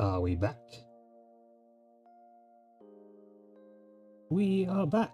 Are we back? We are back.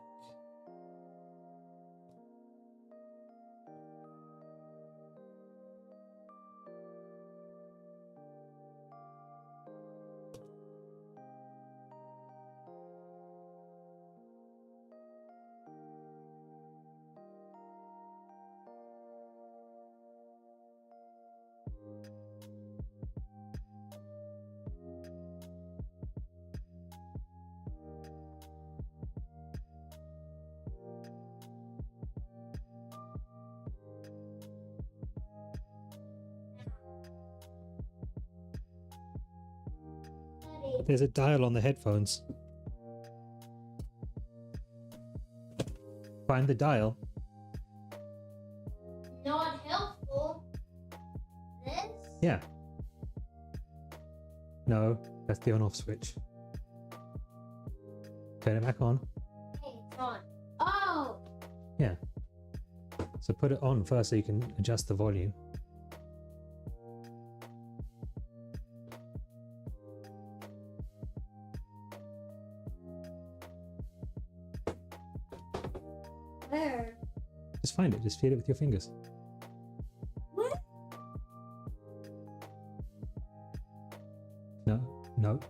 There's a dial on the headphones. Find the dial. Not helpful. This? Yeah. No, that's the on-off switch. Turn it back on. Hey, it's on. Oh! Yeah. So put it on first so you can adjust the volume. Where? Just find it. Just feel it with your fingers. What? No.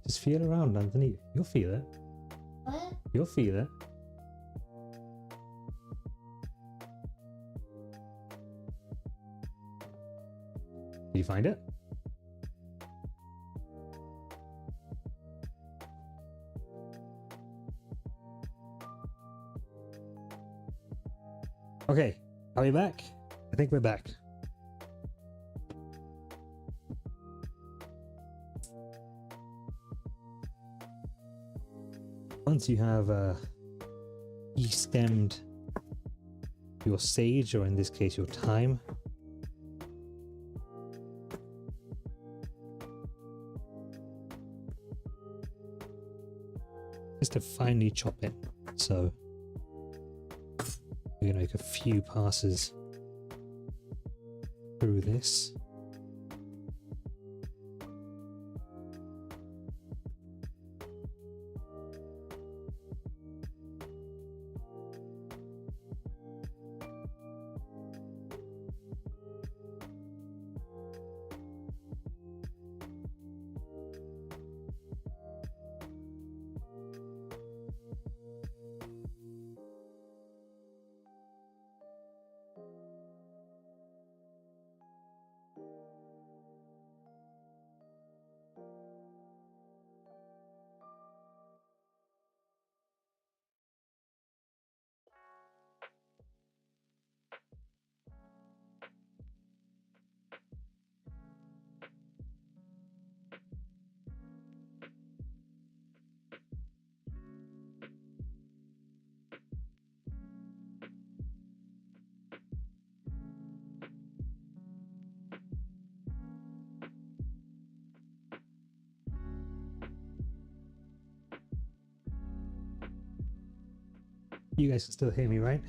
Just feel around underneath. You'll feel it. What? You'll feel it. Did you find it? Okay, are we back? I think we're back. Once you have de-stemmed your sage, or in this case your thyme, just to finely chop it. So we're going to make a few passes through this. You guys can still hear me, right?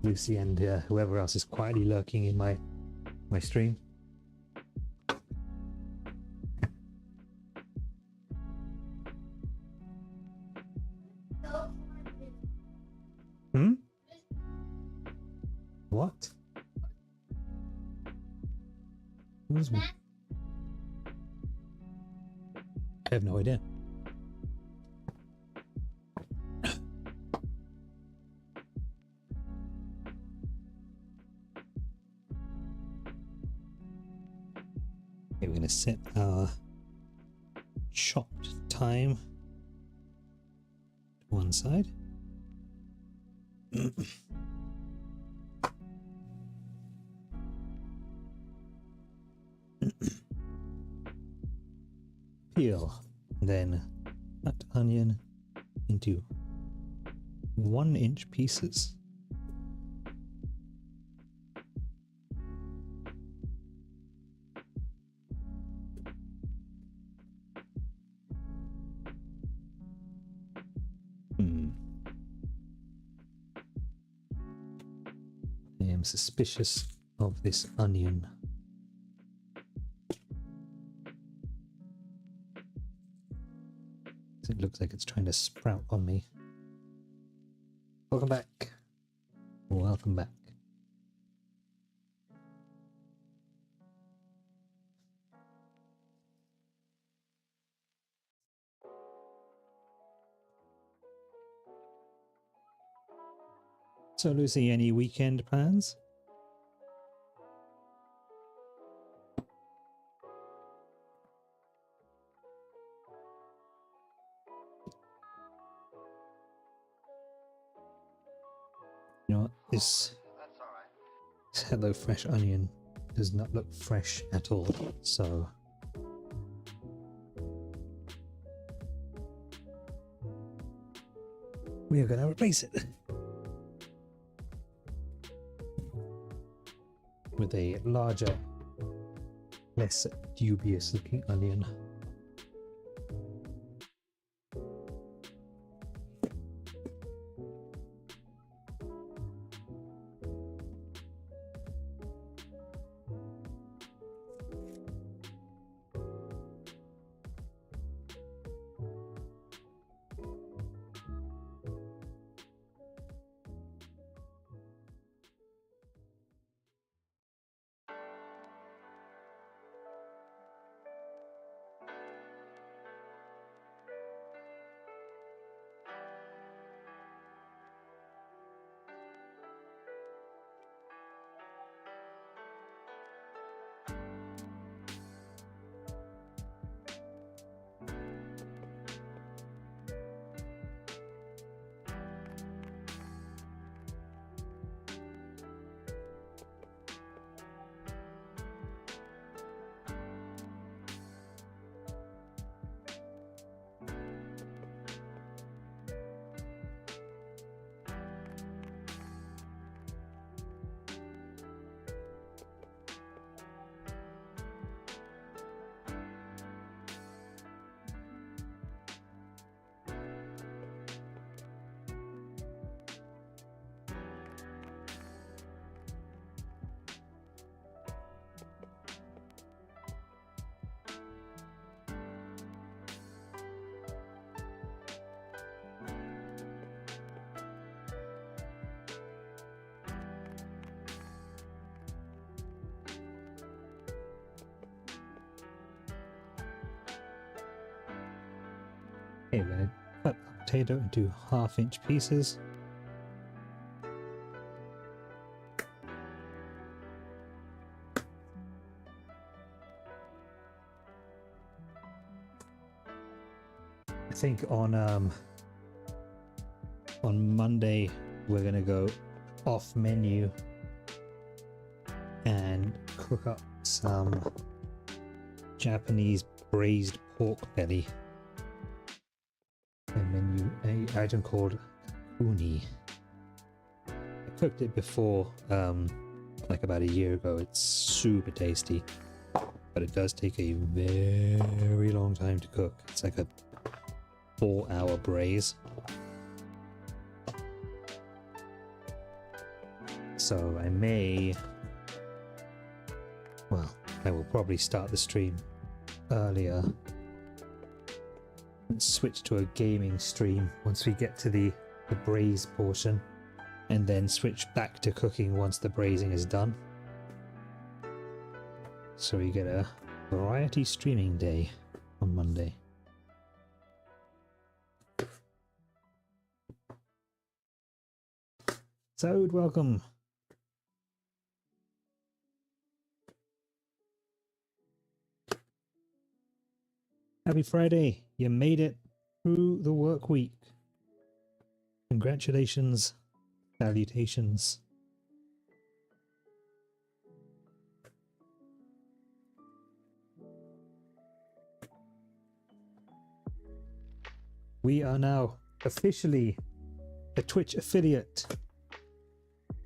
Lucy and whoever else is quietly lurking in my stream. Hmm? What? Who's me? I have no idea. Okay, we're going to set our chopped thyme to one side. Peel, then cut onion into 1-inch pieces. I am suspicious of this onion. It looks like it's trying to sprout on me. Welcome back. Welcome back. So Lucy, any weekend plans? You know what? This Hello Fresh onion does not look fresh at all, so we are going to replace it with a larger, less dubious looking onion. Okay, we're going to cut the potato into half-inch pieces. I think on Monday we're going to go off menu and cook up some Japanese braised pork belly. An item called uni. I cooked it before, like about a year ago. It's super tasty, but it does take a very long time to cook. It's like a 4-hour braise. So I will probably start the stream earlier and switch to a gaming stream once we get to the braise portion, and then switch back to cooking once the braising is done. So we get a variety streaming day on Monday. So welcome. Happy Friday. You made it through the work week. Congratulations. Salutations. We are now officially a Twitch affiliate,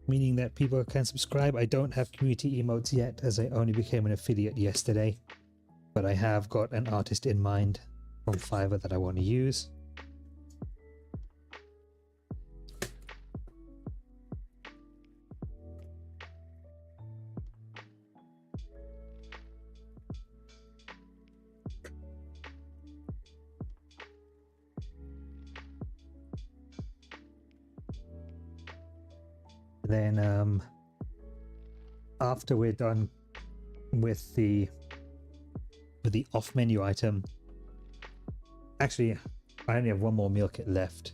meaning that people can subscribe. I don't have community emotes yet, as I only became an affiliate yesterday, but I have got an artist in mind from Fiverr that I want to use. Then after we're done with the off menu item, actually I only have one more meal kit left,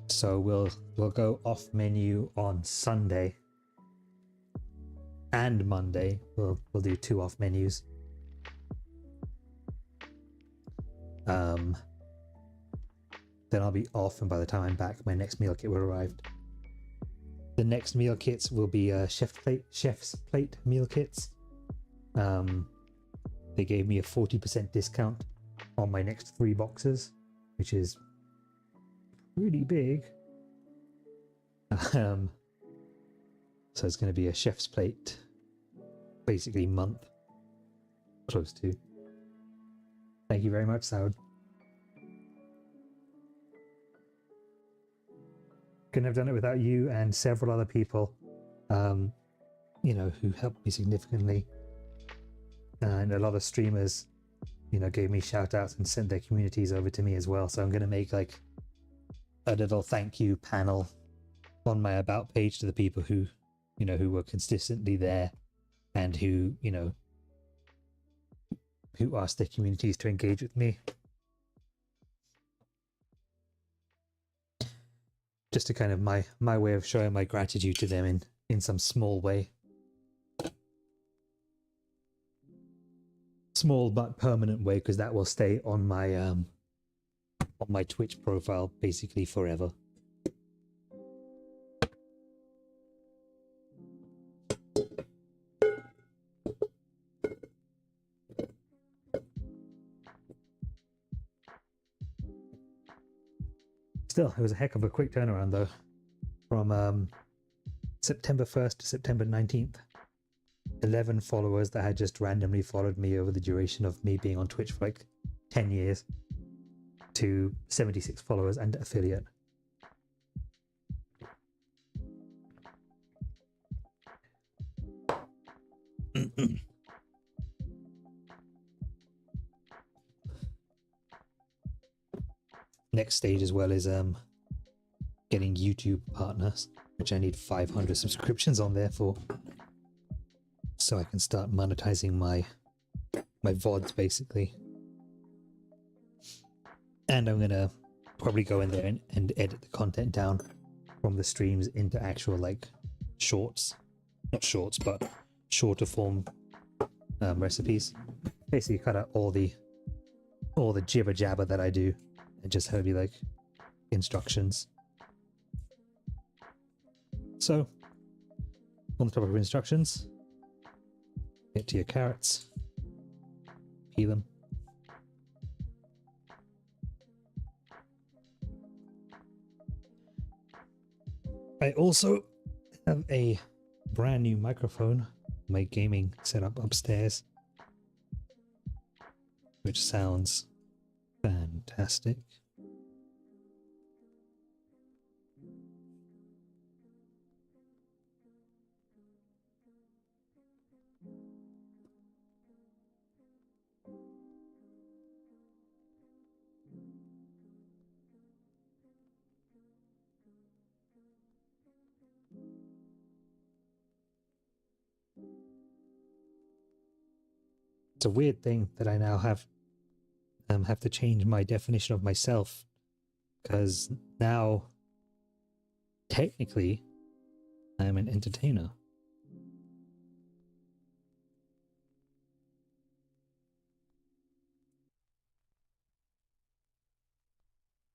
so we'll go off menu on Sunday and Monday. We'll do 2 off menus. Then I'll be off, and by the time I'm back, my next meal kit will arrive. The next meal kits will be chef's plate meal kits. They gave me a 40% discount on my next 3 boxes, which is pretty big. So it's going to be a chef's plate, basically month, close to. Thank you very much, Saud. Couldn't have done it without you and several other people, you know, who helped me significantly. And a lot of streamers, you know, gave me shout outs and sent their communities over to me as well. So I'm going to make like a little thank you panel on my about page to the people who, you know, who were consistently there and who, you know, who asked their communities to engage with me. Just to kind of my way of showing my gratitude to them in some small way. Small but permanent way, because that will stay on my Twitch profile basically forever. Still, it was a heck of a quick turnaround though. From September 1st to September 19th. 11 followers that had just randomly followed me over the duration of me being on Twitch for like 10 years to 76 followers and affiliate. Next stage as well is getting YouTube partners, which I need 500 subscriptions on there for, so I can start monetizing my VODs basically. And I'm gonna probably go in there and edit the content down from the streams into actual like shorts, not shorts, but shorter form recipes. Basically cut out all the jibber jabber that I do and just have it be like instructions. So on the top of instructions, get to your carrots, peel them. I also have a brand new microphone, my gaming setup upstairs, which sounds fantastic. It's a weird thing that I now have to change my definition of myself, because now technically I am an entertainer.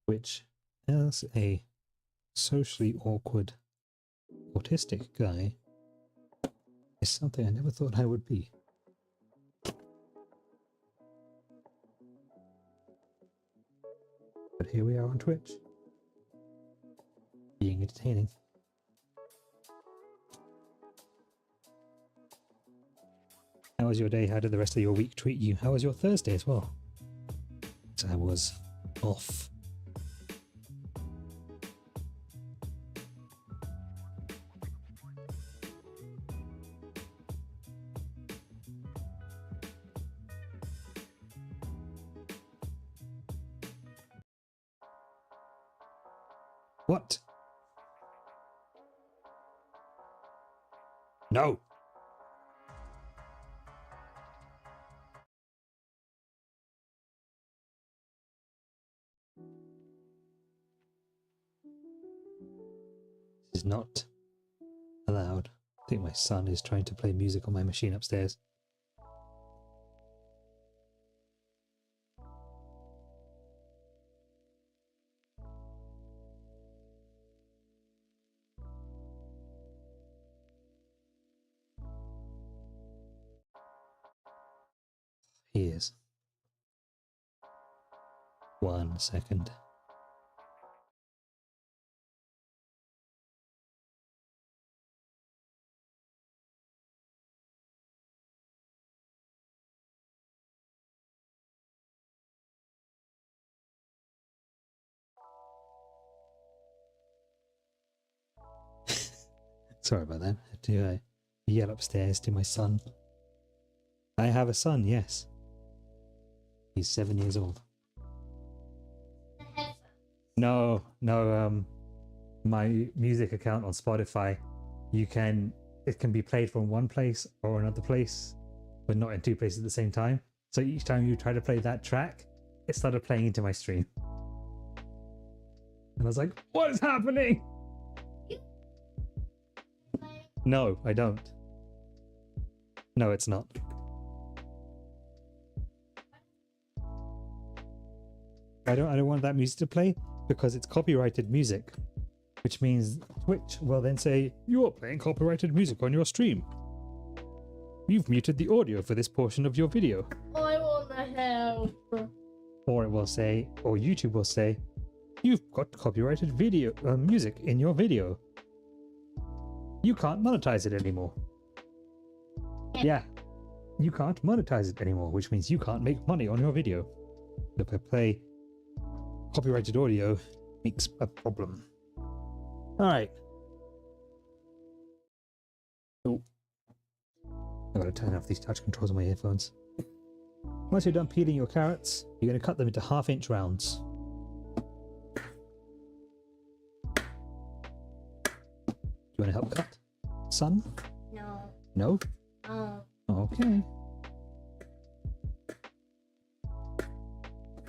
Which, as a socially awkward autistic guy, is something I never thought I would be. But here we are on Twitch, being entertaining. How was your day? How did the rest of your week treat you? How was your Thursday as well? So I was off. What? No! This is not allowed. I think my son is trying to play music on my machine upstairs. He is. 1 second. Sorry about that. I had to yell upstairs to my son. I have a son, yes. He's 7 years old. No, my music account on Spotify, it can be played from one place or another place, but not in two places at the same time. So each time you try to play that track, it started playing into my stream. And I was like, what is happening? No, I don't. No, it's not. I don't want that music to play because it's copyrighted music, which means Twitch will then say, you're playing copyrighted music on your stream. You've muted the audio for this portion of your video. I want the help. Or it will say, or YouTube will say, you've got copyrighted video music in your video. You can't monetize it anymore. Yeah, you can't monetize it anymore, which means you can't make money on your video. If I play copyrighted audio, makes a problem. Alright. Oh. I gotta turn off these touch controls on my earphones. Once you're done peeling your carrots, you're going to cut them into 1/2-inch rounds. Do you want to help cut, son? No. No? Oh. Okay.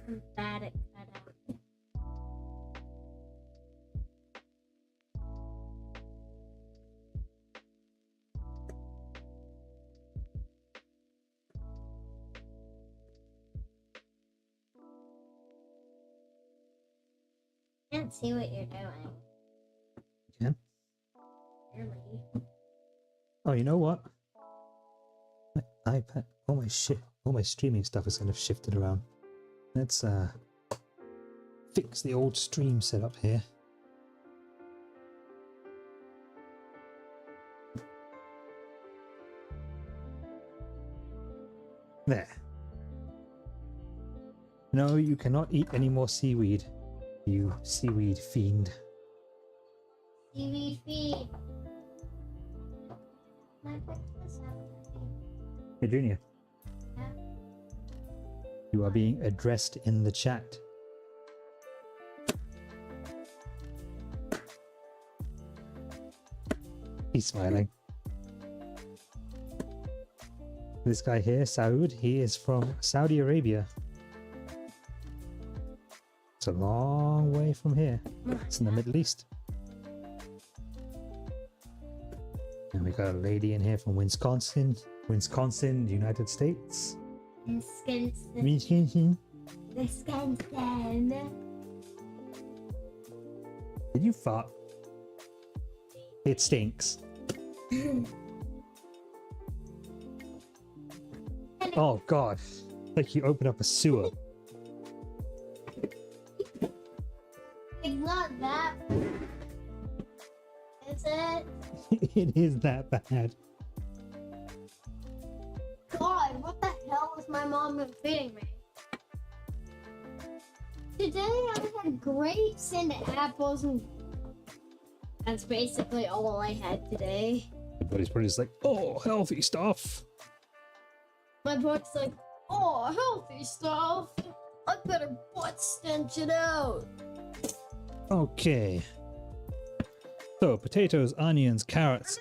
I'm bad at cutouts. Can't see what you're doing. You can? Really? Oh, you know what? My iPad, all my streaming stuff is kind of shifted around. Let's fix the old stream setup here. There. No, you cannot eat any more seaweed, you seaweed fiend. Seaweed feed. Can I pick this up? Hey, Junior. Yeah. You are being addressed in the chat. He's smiling. This guy here, Saud, he is from Saudi Arabia. It's a long way from here. It's in the Middle East. And we got a lady in here from Wisconsin, United States. Wisconsin. Did you fart? It stinks. Oh God, like you opened up a sewer. It's not that bad. Is it? It is that bad. God, what the hell has my mom been feeding me? Today I had grapes and apples, and that's basically all I had today. Everybody's probably just like, oh, healthy stuff. My boy's like, oh, healthy stuff. I better butt stench it out. Okay. So, potatoes, onions, carrots.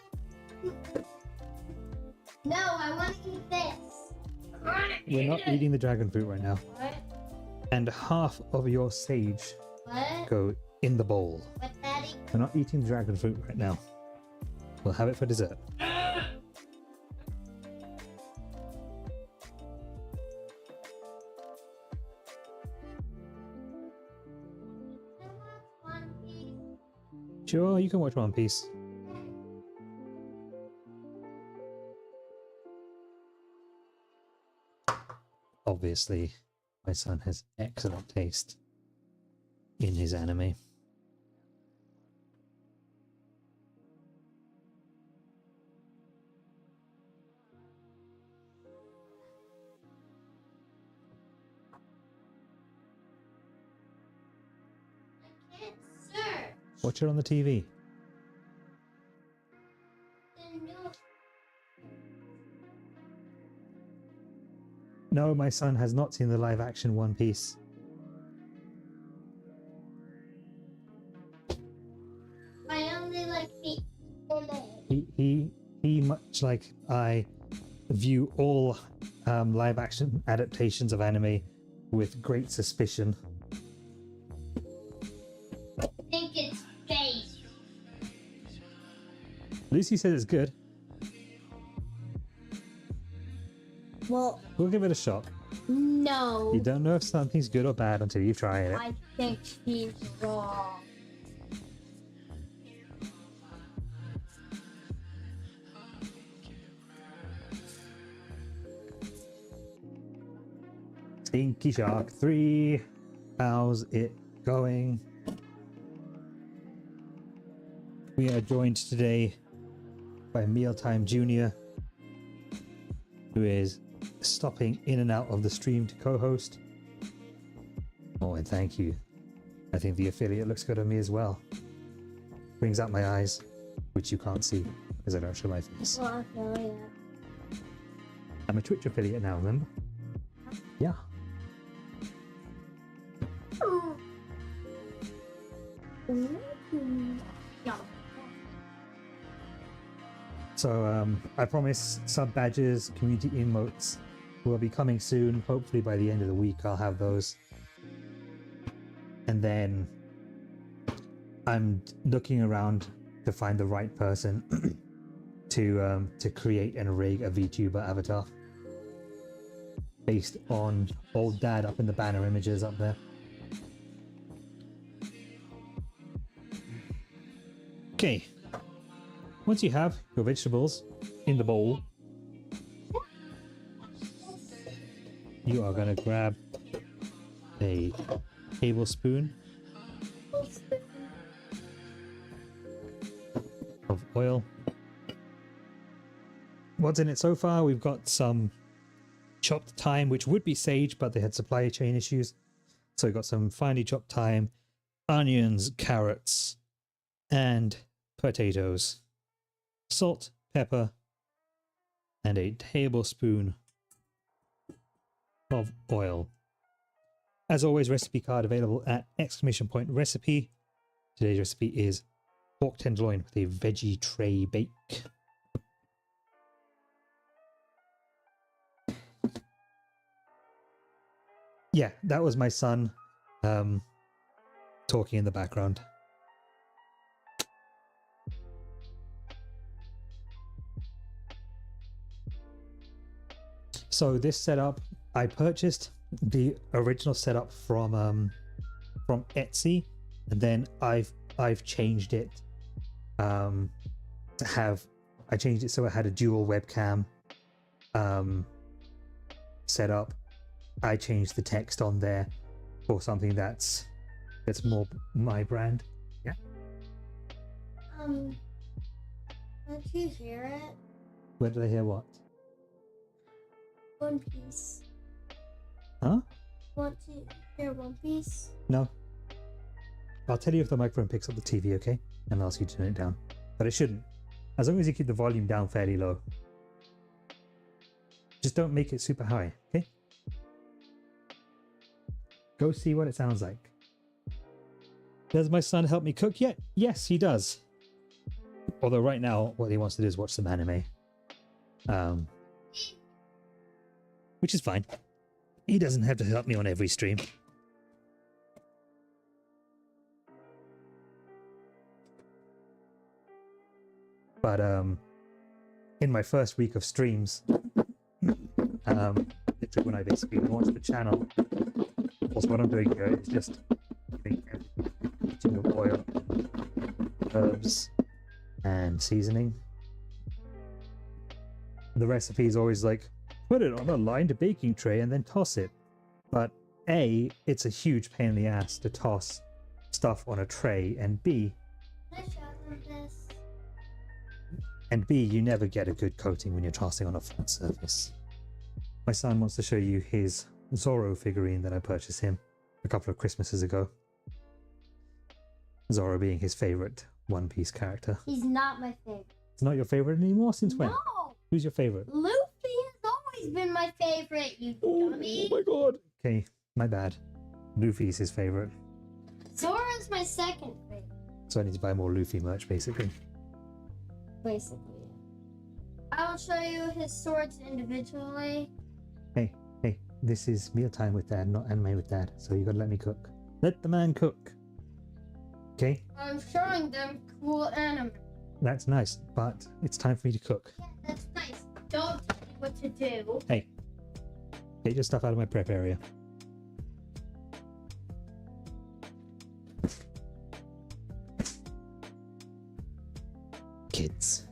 No, I want to eat this. We're not eating the dragon fruit right now. What? And half of your sage What? go in the bowl. What, Daddy? We're not eating dragon fruit right now. We'll have it for dessert. I want one piece. Sure, you can watch One Piece. Obviously, my son has excellent taste in his anime. I can't search. Watch it on the TV. The new. No, my son has not seen the live action One Piece. I only like the He much like I view all live action adaptations of anime with great suspicion. I think it's fake. Lucy says it's good. Well, We'll give it a shot. no. You don't know if something's good or bad until you've tried it. I think he's wrong. Stinky Shark 3. How's it going? We are joined today by Mealtime Junior, who is stopping in and out of the stream to co-host. Oh, and thank you. I think the affiliate looks good on me as well. Brings out my eyes, which you can't see because I don't show my face. Well, affiliate. I'm a Twitch affiliate now, remember? Yeah. Yeah. So I promise sub badges, community emotes will be coming soon. Hopefully by the end of the week I'll have those. And then I'm looking around to find the right person to create and rig a VTuber avatar based on old dad up in the banner images up there. Okay. Once you have your vegetables in the bowl, you are going to grab a tablespoon of oil. What's in it so far? We've got some chopped thyme, which would be sage, but they had supply chain issues. So we've got some finely chopped thyme, onions, carrots, and potatoes. Salt, pepper, and a tablespoon of oil. As always, recipe card available at !recipe. Today's recipe is pork tenderloin with a veggie tray bake. Yeah, that was my son talking in the background. So this setup, I purchased the original setup from Etsy, and then I've changed it to have, I changed it so it had a dual webcam setup. I changed the text on there for something that's more my brand. Yeah. Don't you hear it? Where did I hear what? One Piece. Huh? Want to hear One Piece? No. I'll tell you if the microphone picks up the TV, okay? And I'll ask you to turn it down. But it shouldn't. As long as you keep the volume down fairly low. Just don't make it super high, okay? Go see what it sounds like. Does my son help me cook yet? Yes, he does. Although right now, what he wants to do is watch some anime. Which is fine. He doesn't have to help me on every stream. But in my first week of streams, literally when I basically launched the channel, also what I'm doing here is just giving everything of oil, herbs, and seasoning. The recipe is always like, put it on a lined baking tray and then toss it. But A, it's a huge pain in the ass to toss stuff on a tray, and B, you never get a good coating when you're tossing on a flat surface. My son wants to show you his Zorro figurine that I purchased him a couple of Christmases ago. Zorro being his favorite One Piece character. He's not my favorite. It's not your favorite anymore? Since when? No! Who's your favorite? Luffy has always been my favorite, you dummy. Oh my god! Okay, my bad. Luffy's his favorite. Zoro's my second favorite. So I need to buy more Luffy merch, basically. Basically. I'll show you his swords individually. Hey, this is mealtime with Dad, not anime with Dad, so you gotta let me cook. Let the man cook. Okay? I'm showing them cool anime. That's nice, but it's time for me to cook. Yeah, that's nice. Don't tell me what to do. Hey, get your stuff out of my prep area. Kids.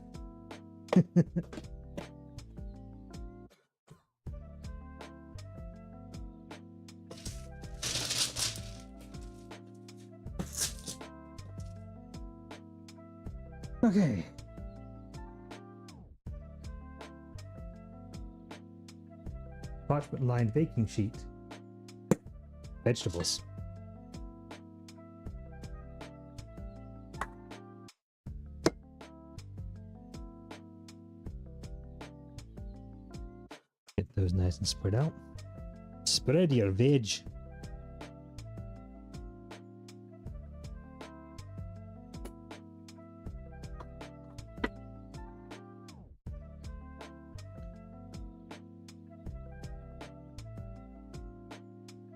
Okay. Parchment lined baking sheet. Vegetables. Get those nice and spread out. Spread your veg.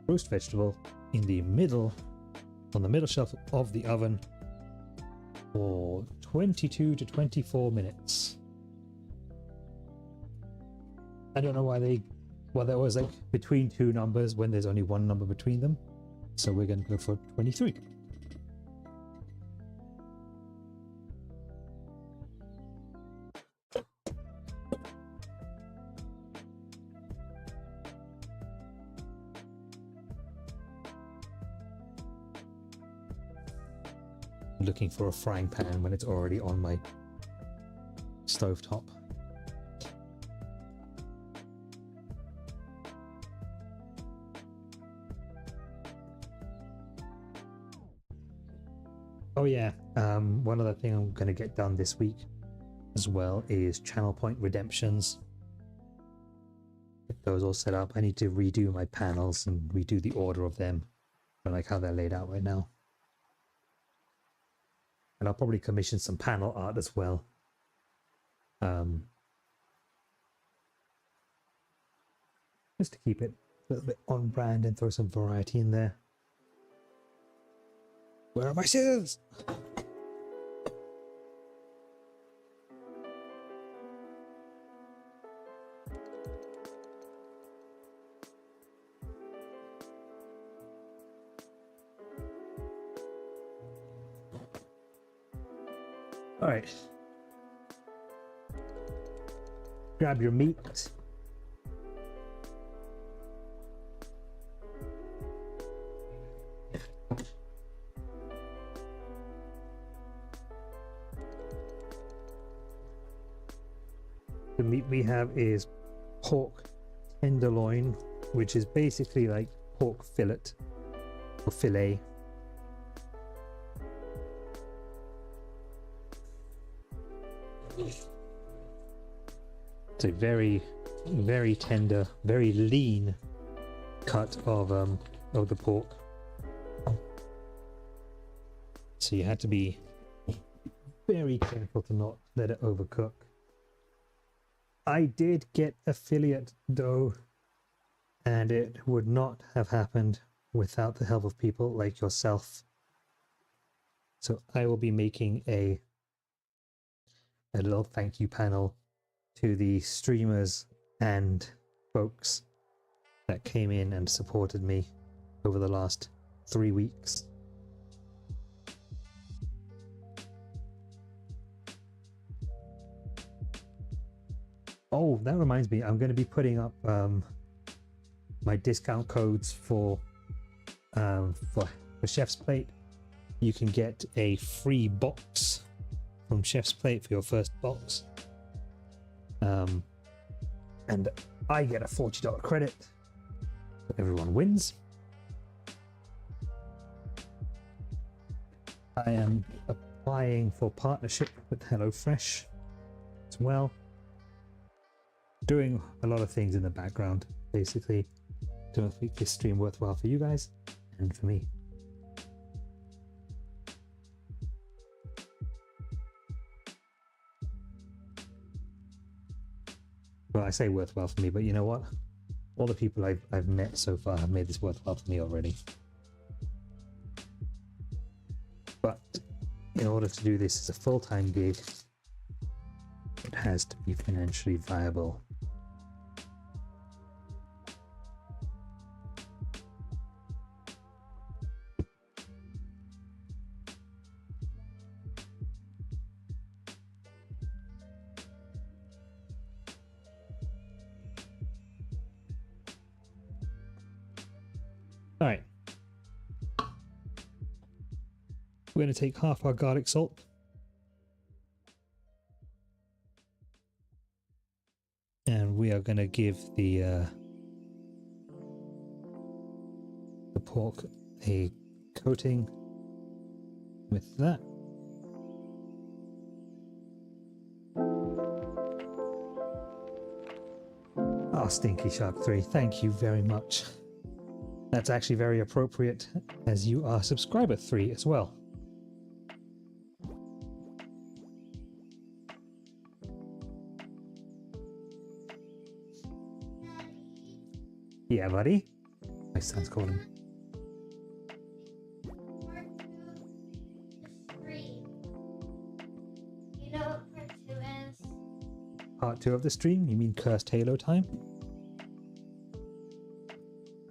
Roast vegetable in the middle, on the middle shelf of the oven for 22 to 24 minutes. I don't know why there was like between two numbers when there's only one number between them. So we're going to go for 23. Looking for a frying pan when it's already on my stovetop. Oh yeah, one other thing I'm going to get done this week as well is channel point redemptions. Get those all set up. I need to redo my panels and redo the order of them. I like how they're laid out right now. And I'll probably commission some panel art as well. Just to keep it a little bit on brand and throw some variety in there. Where are my scissors? All right. Grab your meat. The meat we have is pork tenderloin, which is basically like pork fillet or fillet. It's a very, very tender, very lean cut of the pork. So you had to be very careful to not let it overcook. I did get affiliate dough, and it would not have happened without the help of people like yourself. So I will be making a little thank you panel to the streamers and folks that came in and supported me over the last 3 weeks. Oh, that reminds me, I'm going to be putting up my discount codes for Chef's Plate. You can get a free box from Chef's Plate for your first box. And I get a $40 credit. Everyone wins. I am applying for partnership with HelloFresh as well. Doing a lot of things in the background, basically, to make this stream worthwhile for you guys and for me. Well, I say worthwhile for me, but you know what? All the people I've met so far have made this worthwhile for me already. But in order to do this as a full-time gig, it has to be financially viable. All right. We're going to take half our garlic salt. And we are going to give the pork a coating with that. Oh, Stinky Shark 3, thank you very much. That's actually very appropriate, as you are subscriber 3 as well. Yeah, buddy. My son's calling. You know what part 2 is? Part 2 of the stream? You mean Cursed Halo time?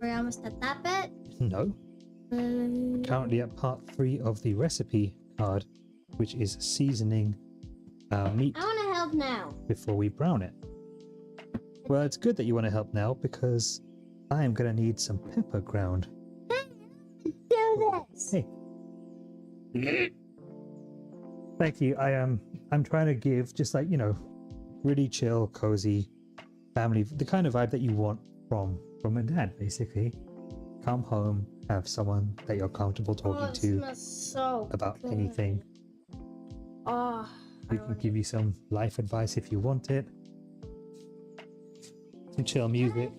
Are we almost at that bit? No. Currently at part 3 of the recipe card, which is seasoning meat I want to help now. before we brown it. Well, it's good that you want to help now, because I am going to need some pepper ground. Do this. Hey. Thank you. I'm trying to give just like, you know, really chill, cozy family, the kind of vibe that you want from a dad, basically. Come home, have someone that you're comfortable talking it to smells so about good. anything. Oh, We can give you some life advice if you want it. Some chill music.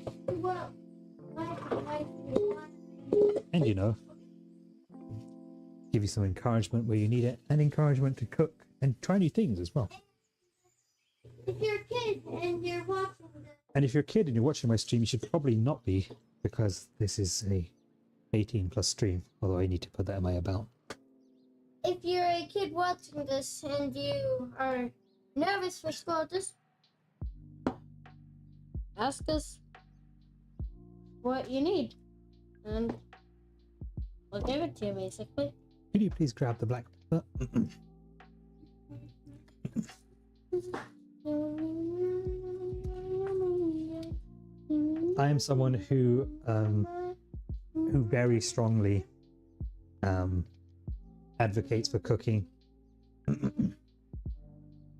And, you know, give you some encouragement where you need it, and encouragement to cook and try new things as well. If you're a kid and you're watching this, And if you're a kid and you're watching my stream, you should probably not be, because this is a 18 plus stream, although I need to put that in my about. if you're a kid watching this and you are nervous for school, just ask us what you need, and we'll give it to you, basically. Could you please grab the black pepper? I am someone who very strongly advocates for cooking.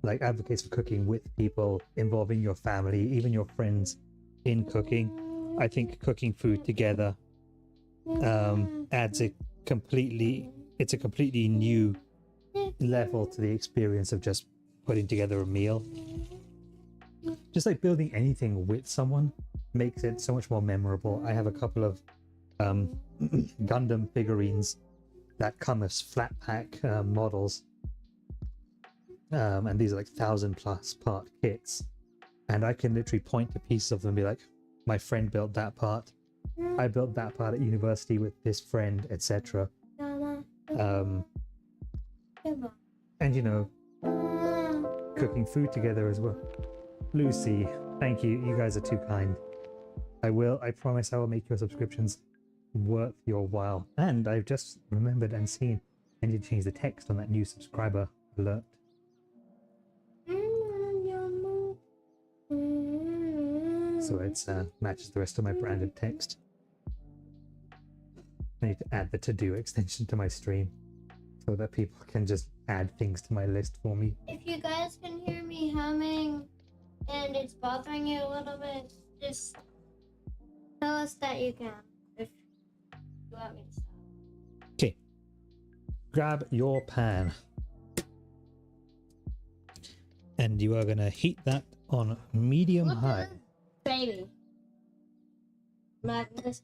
Like, advocates for cooking with people, involving your family, even your friends in cooking. I think cooking food together adds a completely new level to the experience of just putting together a meal. Just like building anything with someone makes it so much more memorable. I have a couple of Gundam figurines that come as flat pack models, and these are like 1,000+ part kits, and I can literally point to pieces of them and be like, my friend built that part, I built that part at university with this friend, etc. And you know, cooking food together as well. Lucy, thank you, you guys are too kind. I promise I will make your subscriptions worth your while. And I've just remembered and seen I need to change the text on that new subscriber alert. So it matches the rest of my branded text. I need to add the to-do extension to my stream so that people can just add things to my list for me. If you guys can hear me humming and it's bothering you a little bit, just tell us that you can. If you want me to stop. Okay. Grab your pan. And you are going to heat that on medium high. Baby. Magnus.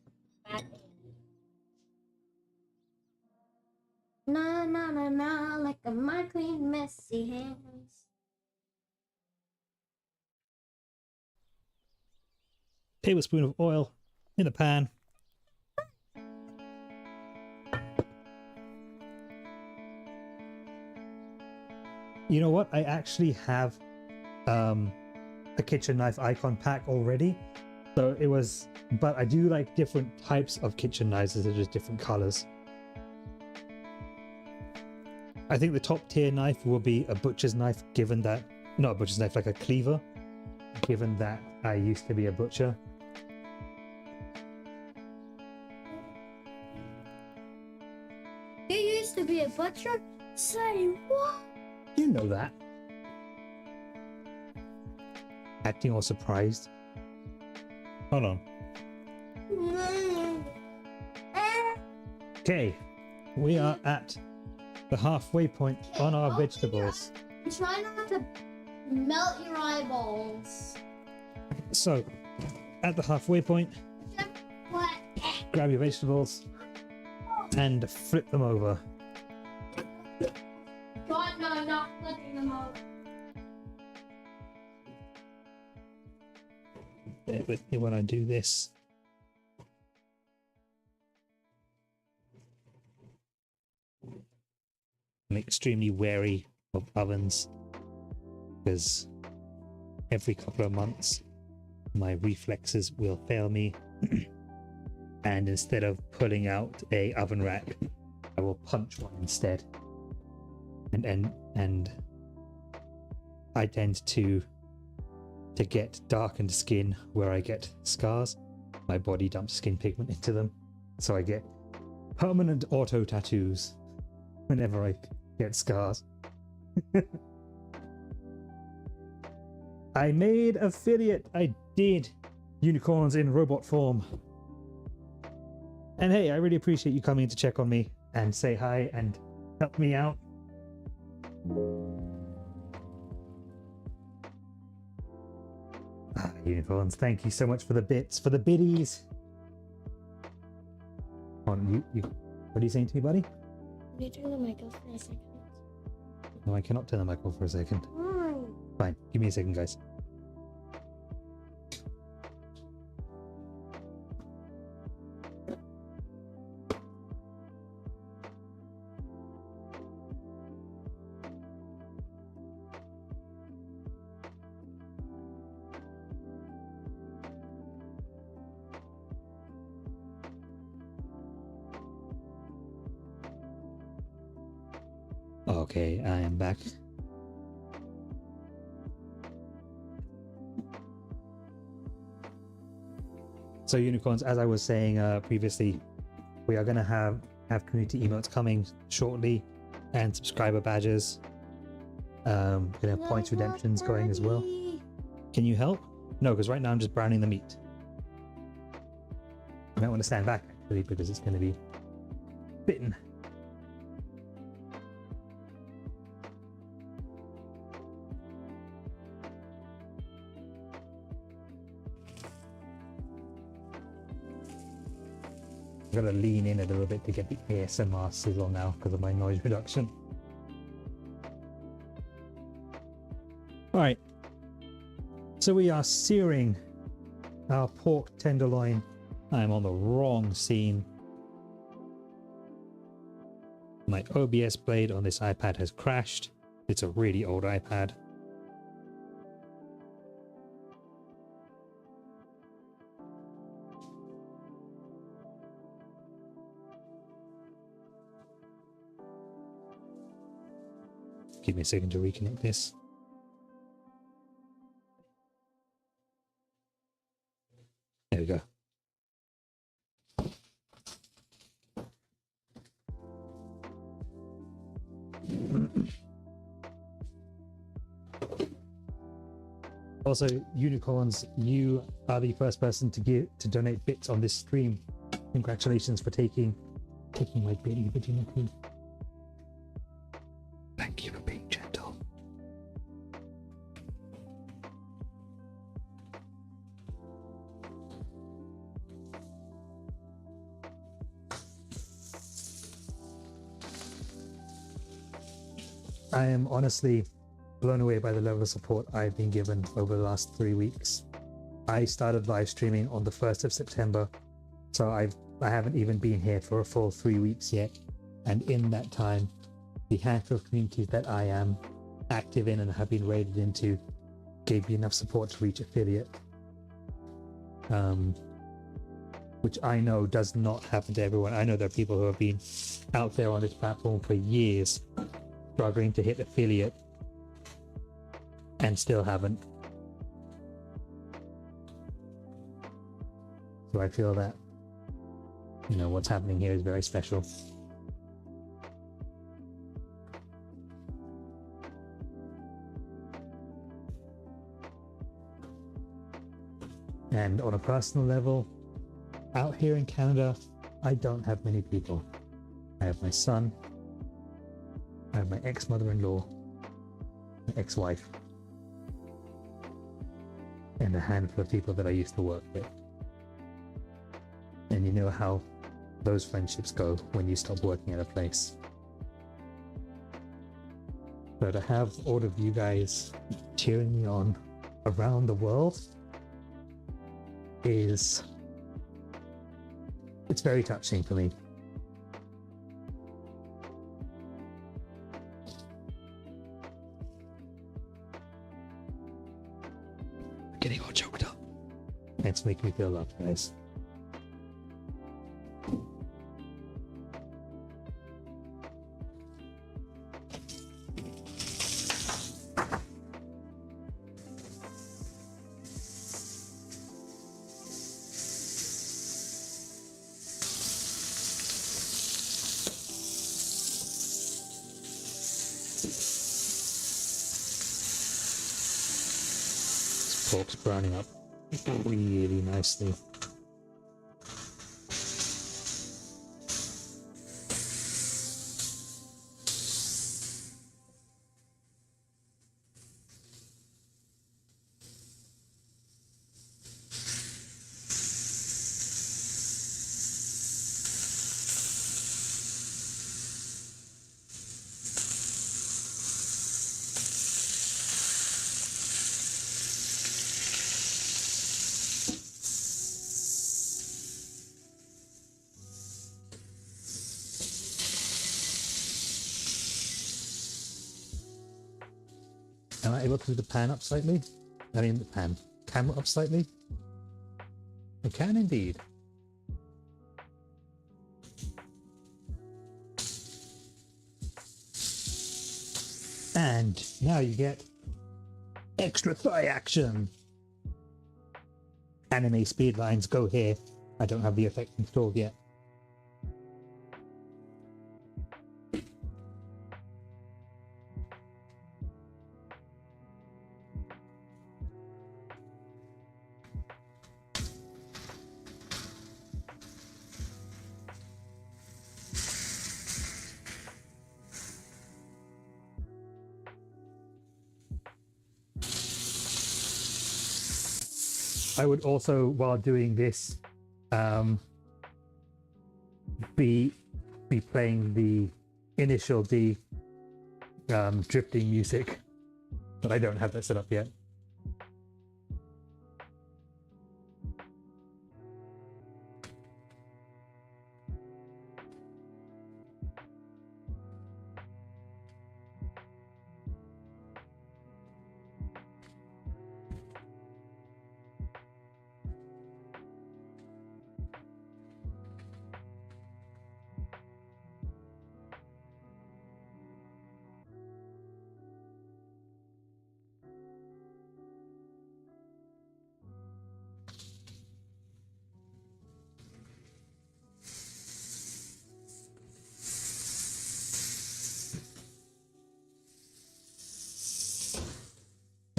Na na na na, like a my clean messy hands. Tablespoon of oil in the pan. You know what? I actually have a kitchen knife icon pack already. So it was, but I do like different types of kitchen knives that are just different colors. I think the top tier knife will be a butcher's knife, given that, not a butcher's knife, like a cleaver, given that I used to be a butcher. You used to be a butcher? Say what? You know that. Acting all surprised. Hold on. Okay, we are at the halfway point on our vegetables. Try not to melt your eyeballs. So, at the halfway point, What? grab your vegetables and flip them over. God, no, not flipping them over. Bear with me when I do this. I'm extremely wary of ovens because every couple of months my reflexes will fail me and instead of pulling out a oven rack I will punch one instead, and I tend to get darkened skin where I get scars. My body dumps skin pigment into them, so I get permanent auto tattoos whenever I get scars. I made affiliate. I did. Unicorns in robot form. And hey, I really appreciate you coming to check on me and say hi and help me out. Unicorns, thank you so much for the bits, for the biddies. On you, what are you saying to me, buddy? Can you turn the mic off for a second? No, I cannot turn the mic off for a second. Why? Fine, give me a second, guys. Okay, I am back. So unicorns, as I was saying previously, we are going to have community emotes coming shortly and subscriber badges. Going to have points redemptions going as well. Can you help? No, because right now I'm just browning the meat. You might want to stand back actually because it's going to be bitten. I've got to lean in a little bit to get the ASMR sizzle now because of my noise reduction. Alright. So we are searing our pork tenderloin. I'm on the wrong scene. My OBS blade on this iPad has crashed. It's a really old iPad. Give me a second to reconnect this. There we go. Also, Unicorns, you are the first person to donate bits on this stream. Congratulations for taking my daily virginity. Thank you for being gentle. I am honestly blown away by the level of support I've been given over the last 3 weeks. I started live streaming on the 1st of September, so I haven't even been here for a full 3 weeks yet. And in that time, the handful of communities that I am active in and have been raided into gave me enough support to reach affiliate. Which I know does not happen to everyone. I know there are people who have been out there on this platform for years struggling to hit affiliate and still haven't. So I feel that, you know, what's happening here is very special. And on a personal level, out here in Canada, I don't have many people. I have my son, I have my ex-mother-in-law, my ex-wife, and a handful of people that I used to work with. And you know how those friendships go when you stop working at a place. So to have all of you guys cheering me on around the world it's very touching for me. I'm getting all choked up. It's making me feel loved, guys. Pork's browning up really nicely. Am I able to do the pan up slightly? I mean the camera up slightly? I can indeed. And now you get extra thigh action. Anime speed lines go here. I don't have the effect installed yet. I would also, while doing this, be playing the initial D drifting music, but I don't have that set up yet.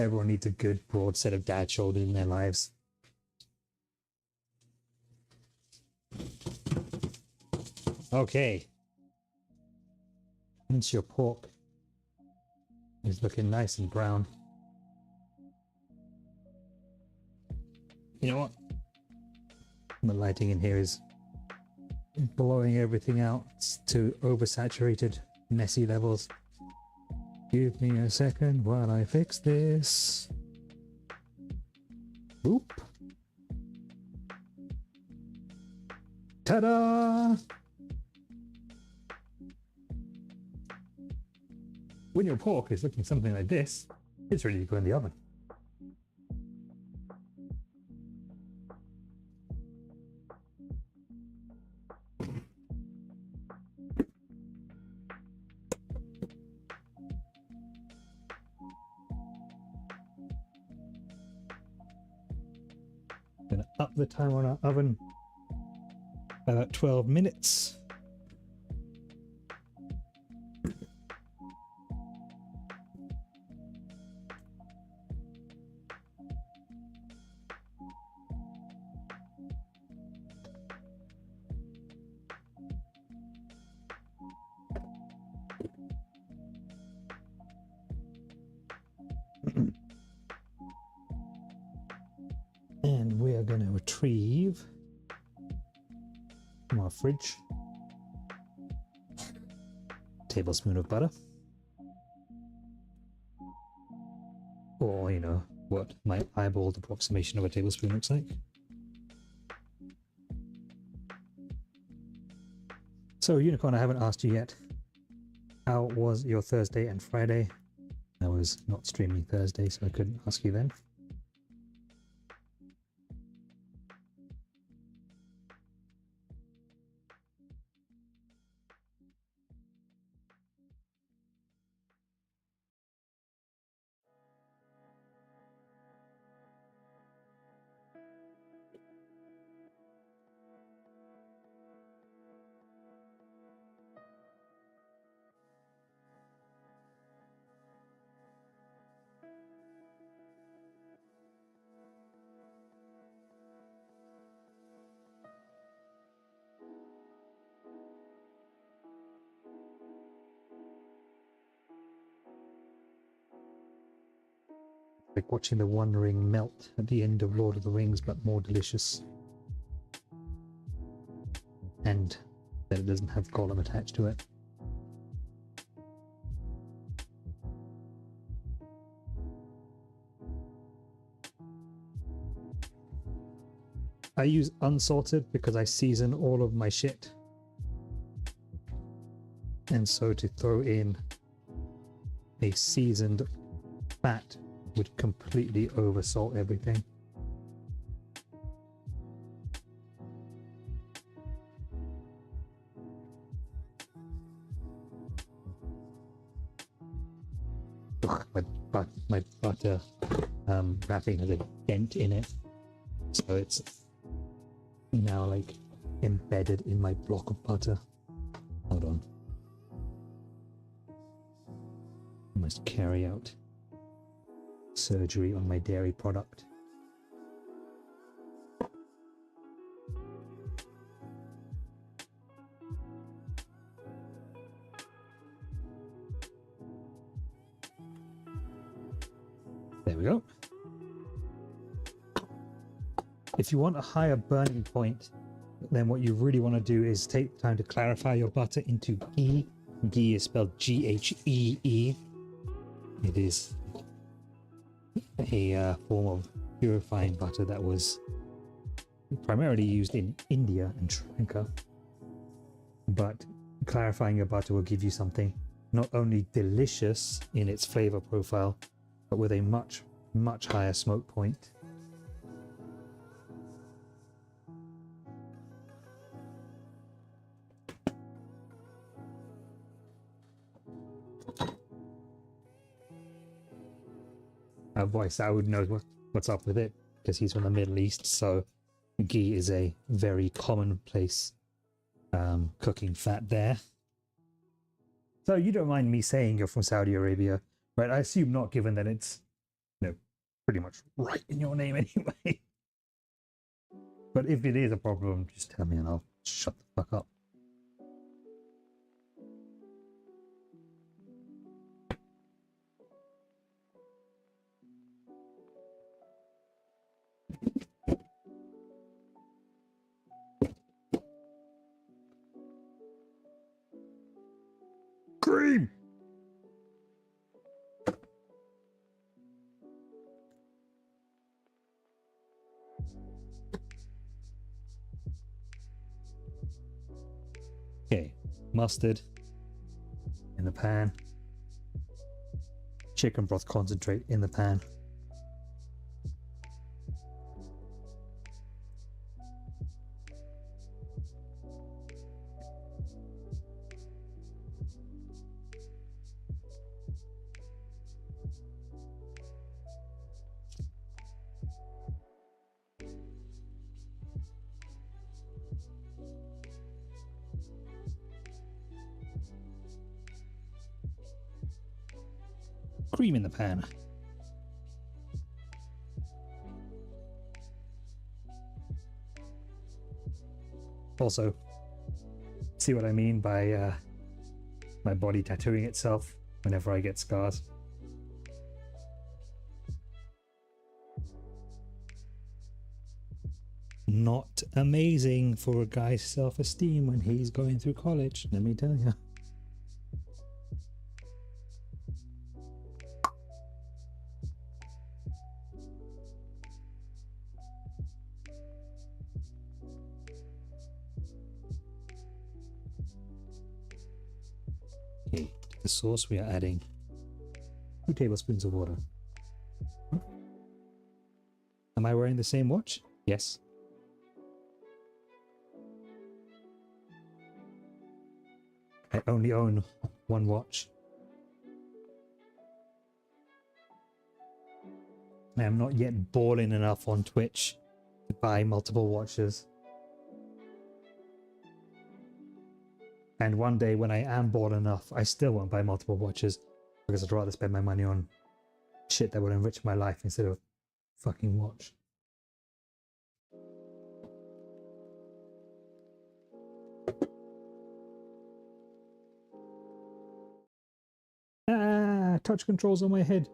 Everyone needs a good broad set of dad shoulders in their lives. Okay. Once your pork is looking nice and brown. You know what? The lighting in here is blowing everything out to oversaturated, messy levels. Give me a second while I fix this. Oop. Ta-da! When your pork is looking something like this, it's ready to go in the oven. Gonna up the time on our oven by about 12 minutes. And we are going to retrieve from our fridge a tablespoon of butter, or you know what my eyeballed approximation of a tablespoon looks like. So Unicorn, I haven't asked you yet, how was your Thursday and Friday? I was not streaming Thursday, so I couldn't ask you then. Like watching the One Ring melt at the end of Lord of the Rings, but more delicious. And that it doesn't have Gollum attached to it. I use unsalted because I season all of my shit. And so to throw in a seasoned fat would completely oversalt everything. Ugh, my butter wrapping has a dent in it, so it's now like embedded in my block of butter. Hold on. I must carry out surgery on my dairy product. There we go. If you want a higher burning point, then what you really want to do is take time to clarify your butter into ghee. Ghee is spelled G-H-E-E. It is a form of purifying butter that was primarily used in India and Sri Lanka. But clarifying your butter will give you something not only delicious in its flavor profile, but with a much, much higher smoke point. Our boy Saud knows what's up with it because he's from the Middle East, so ghee is a very commonplace cooking fat there. So you don't mind me saying you're from Saudi Arabia, right? I assume not, given that it's, you know, pretty much right in your name anyway. But if it is a problem, just tell me and I'll shut the fuck up. Cream! Okay, mustard in the pan. Chicken broth concentrate in the pan. Cream in the pan. Also, see what I mean by my body tattooing itself whenever I get scars? Not amazing for a guy's self-esteem when he's going through college, let me tell you. Okay, to the sauce we are adding 2 tablespoons of water. Am I wearing the same watch? Yes. I only own one watch. I am not yet balling enough on Twitch to buy multiple watches. And one day when I am bored enough, I still won't buy multiple watches because I'd rather spend my money on shit that would enrich my life instead of fucking watch. Ah, touch controls on my head.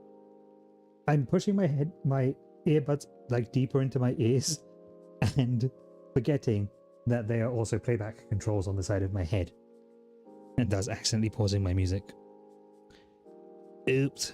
I'm pushing my earbuds like deeper into my ears and forgetting that they are also playback controls on the side of my head. And thus accidentally pausing my music. Oops.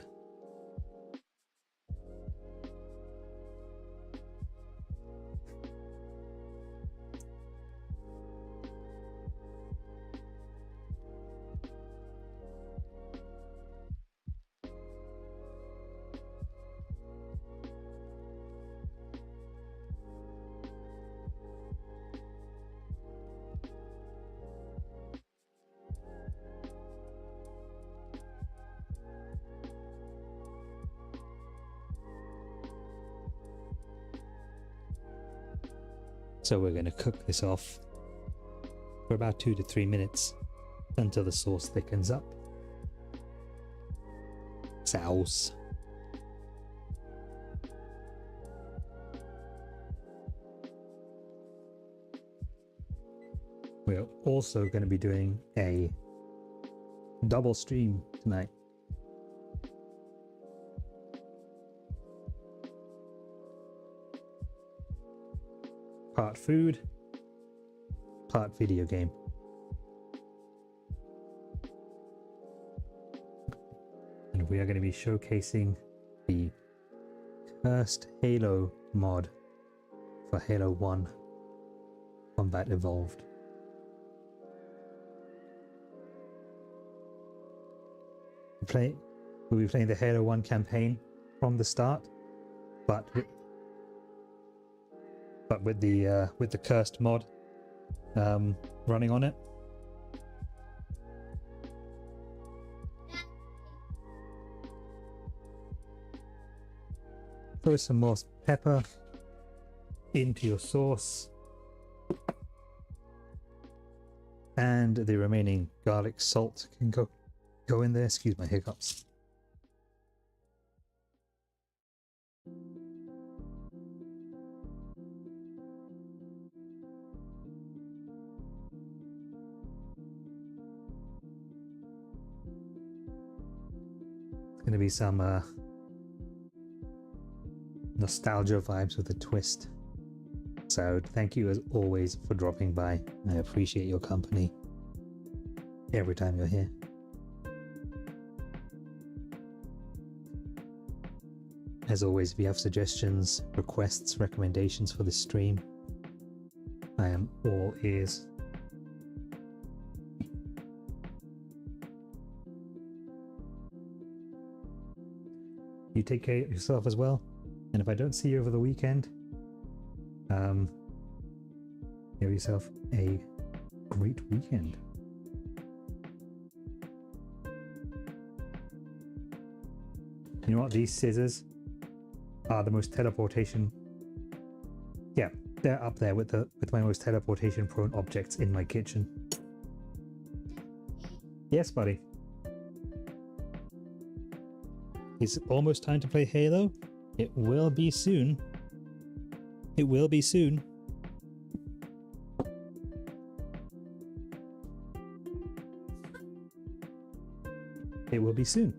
So we're going to cook this off for about 2 to 3 minutes until the sauce thickens up. Sauce. We're also going to be doing a double stream tonight. Part food, part video game. And we are going to be showcasing the Cursed Halo mod for Halo 1 Combat Evolved. We'll be playing the Halo 1 campaign from the start, but with the cursed mod running on it. Throw some more pepper into your sauce, and the remaining garlic salt can go in there. Excuse my hiccups. gonna be some nostalgia vibes with a twist. So thank you as always for dropping by. I appreciate your company every time you're here. As always, if you have suggestions, requests, recommendations for the stream, I am all ears. You take care of yourself as well, and if I don't see you over the weekend, have yourself a great weekend. You know what? These scissors are the most teleportation. Yeah, they're up there with my most teleportation prone objects in my kitchen. Yes, buddy. It's almost time to play Halo. It will be soon. It will be soon. It will be soon.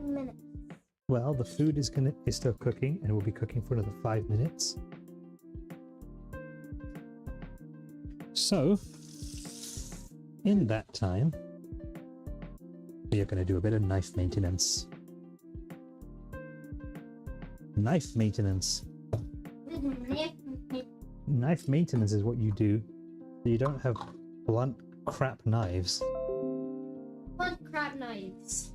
Minutes. Well, the food is still cooking, and will be cooking for another 5 minutes. So, in that time, we are going to do a bit of knife maintenance. Knife maintenance. Knife maintenance is what you do so you don't have blunt crap knives. Blunt crap knives.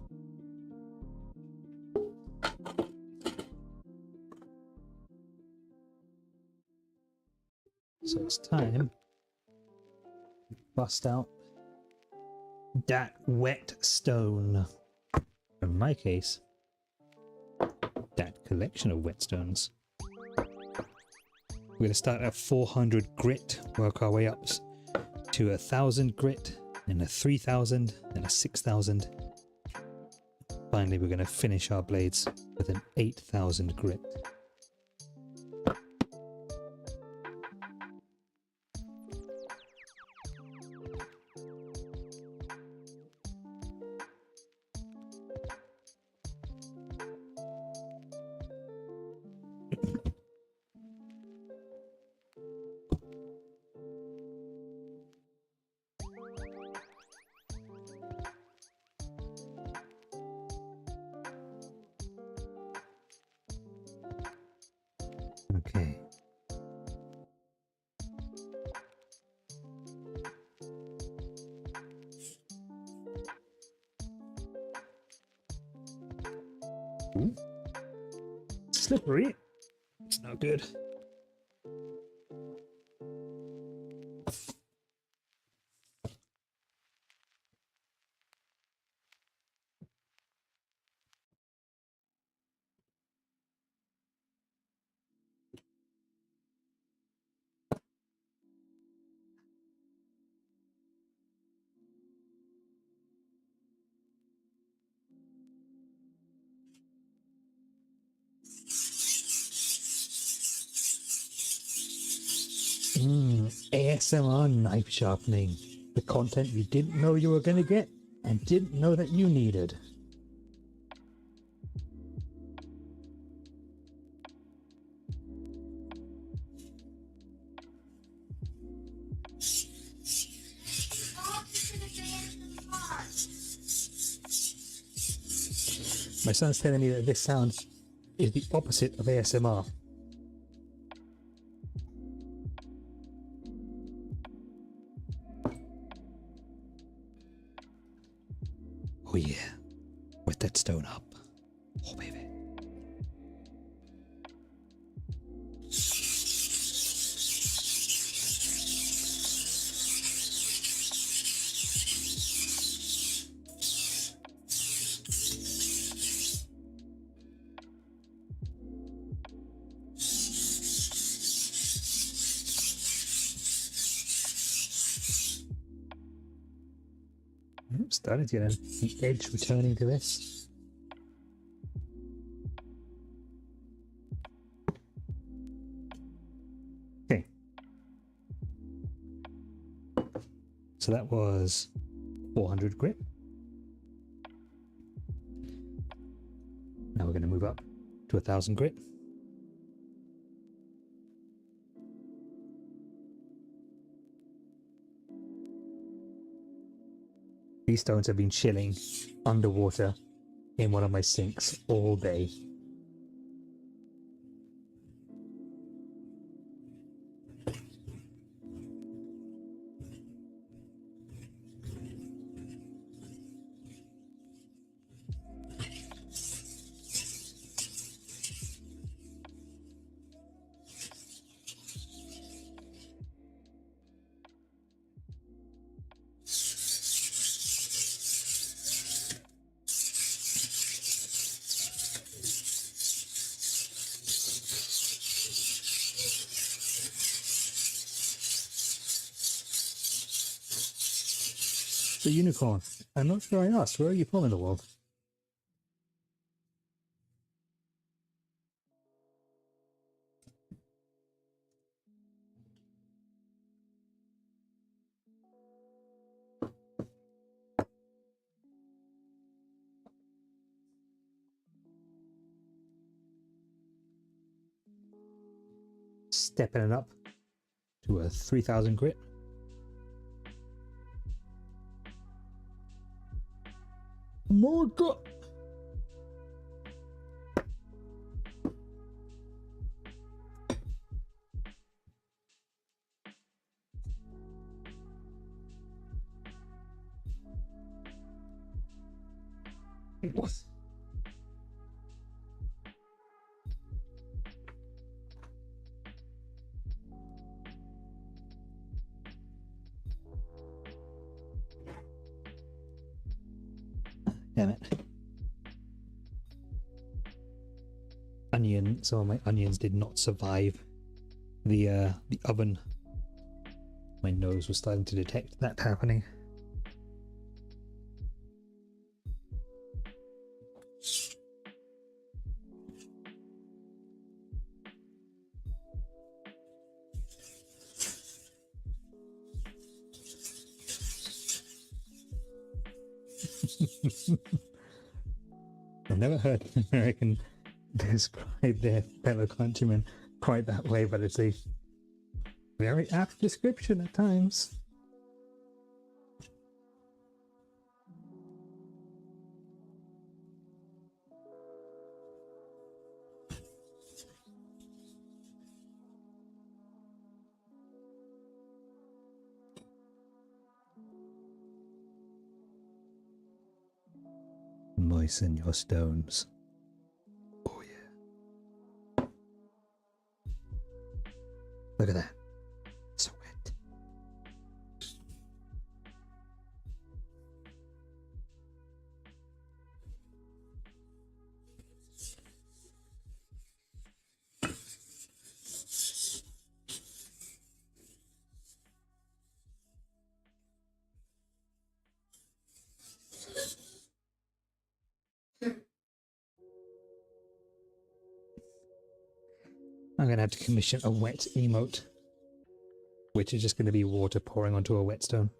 So it's time to bust out that whetstone. In my case, that collection of whetstones. We're going to start at 400 grit, work our way up to 1,000 grit, then a 3,000, then a 6,000. Finally, we're going to finish our blades with an 8,000 grit. Okay. Ooh. Slippery. It's not good. ASMR knife sharpening. The content you didn't know you were going to get and didn't know that you needed. My son's telling me that this sound is the opposite of ASMR. Oh yeah, wet that stone up. Oh baby. I'm starting to get an edge returning to this. Okay. So that was 400 grit. we're going to move up to 1,000 grit. These stones have been chilling underwater in one of my sinks all day. The unicorn. I'm not sure I asked. Where are you from in the world? Stepping it up to a 3,000 grit. More God. What? Damn it. Some of my onions did not survive the oven. My nose was starting to detect that happening. I've never heard an American describe their fellow countrymen quite that way, but it's a very apt description at times. Moisten your stones. Oh yeah. Look at that. So wet. I'm going to have to commission a wet emote, which is just going to be water pouring onto a whetstone.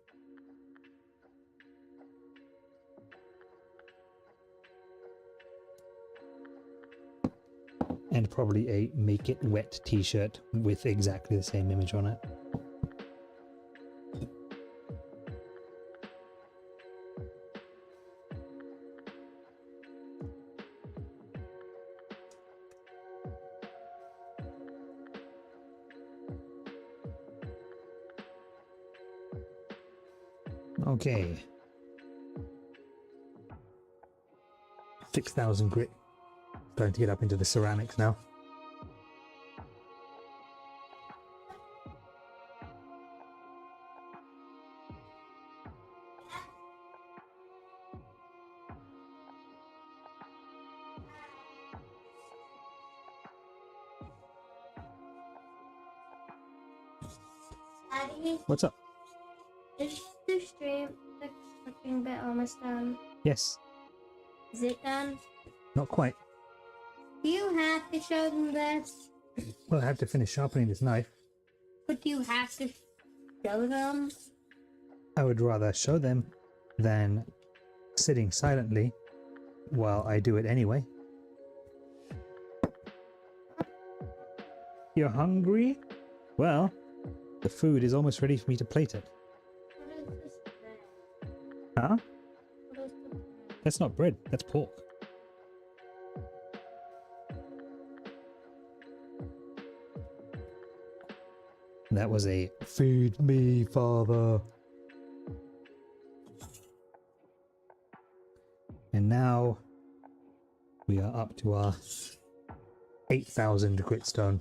And probably a make it wet t-shirt with exactly the same image on it. Okay. 6,000 grit. Starting to get up into the ceramics now. Daddy, What's up? is the stream the cooking bit almost done? Yes. Is it done? Not quite. Do you have to show them this? Well, I have to finish sharpening this knife. But do you have to show them? I would rather show them than sitting silently while I do it anyway. You're hungry? Well, the food is almost ready for me to plate it. What is this bread? Huh? What is the bread? That's not bread, that's pork. That was a feed me, father. And now we are up to our 8,000 gritstone.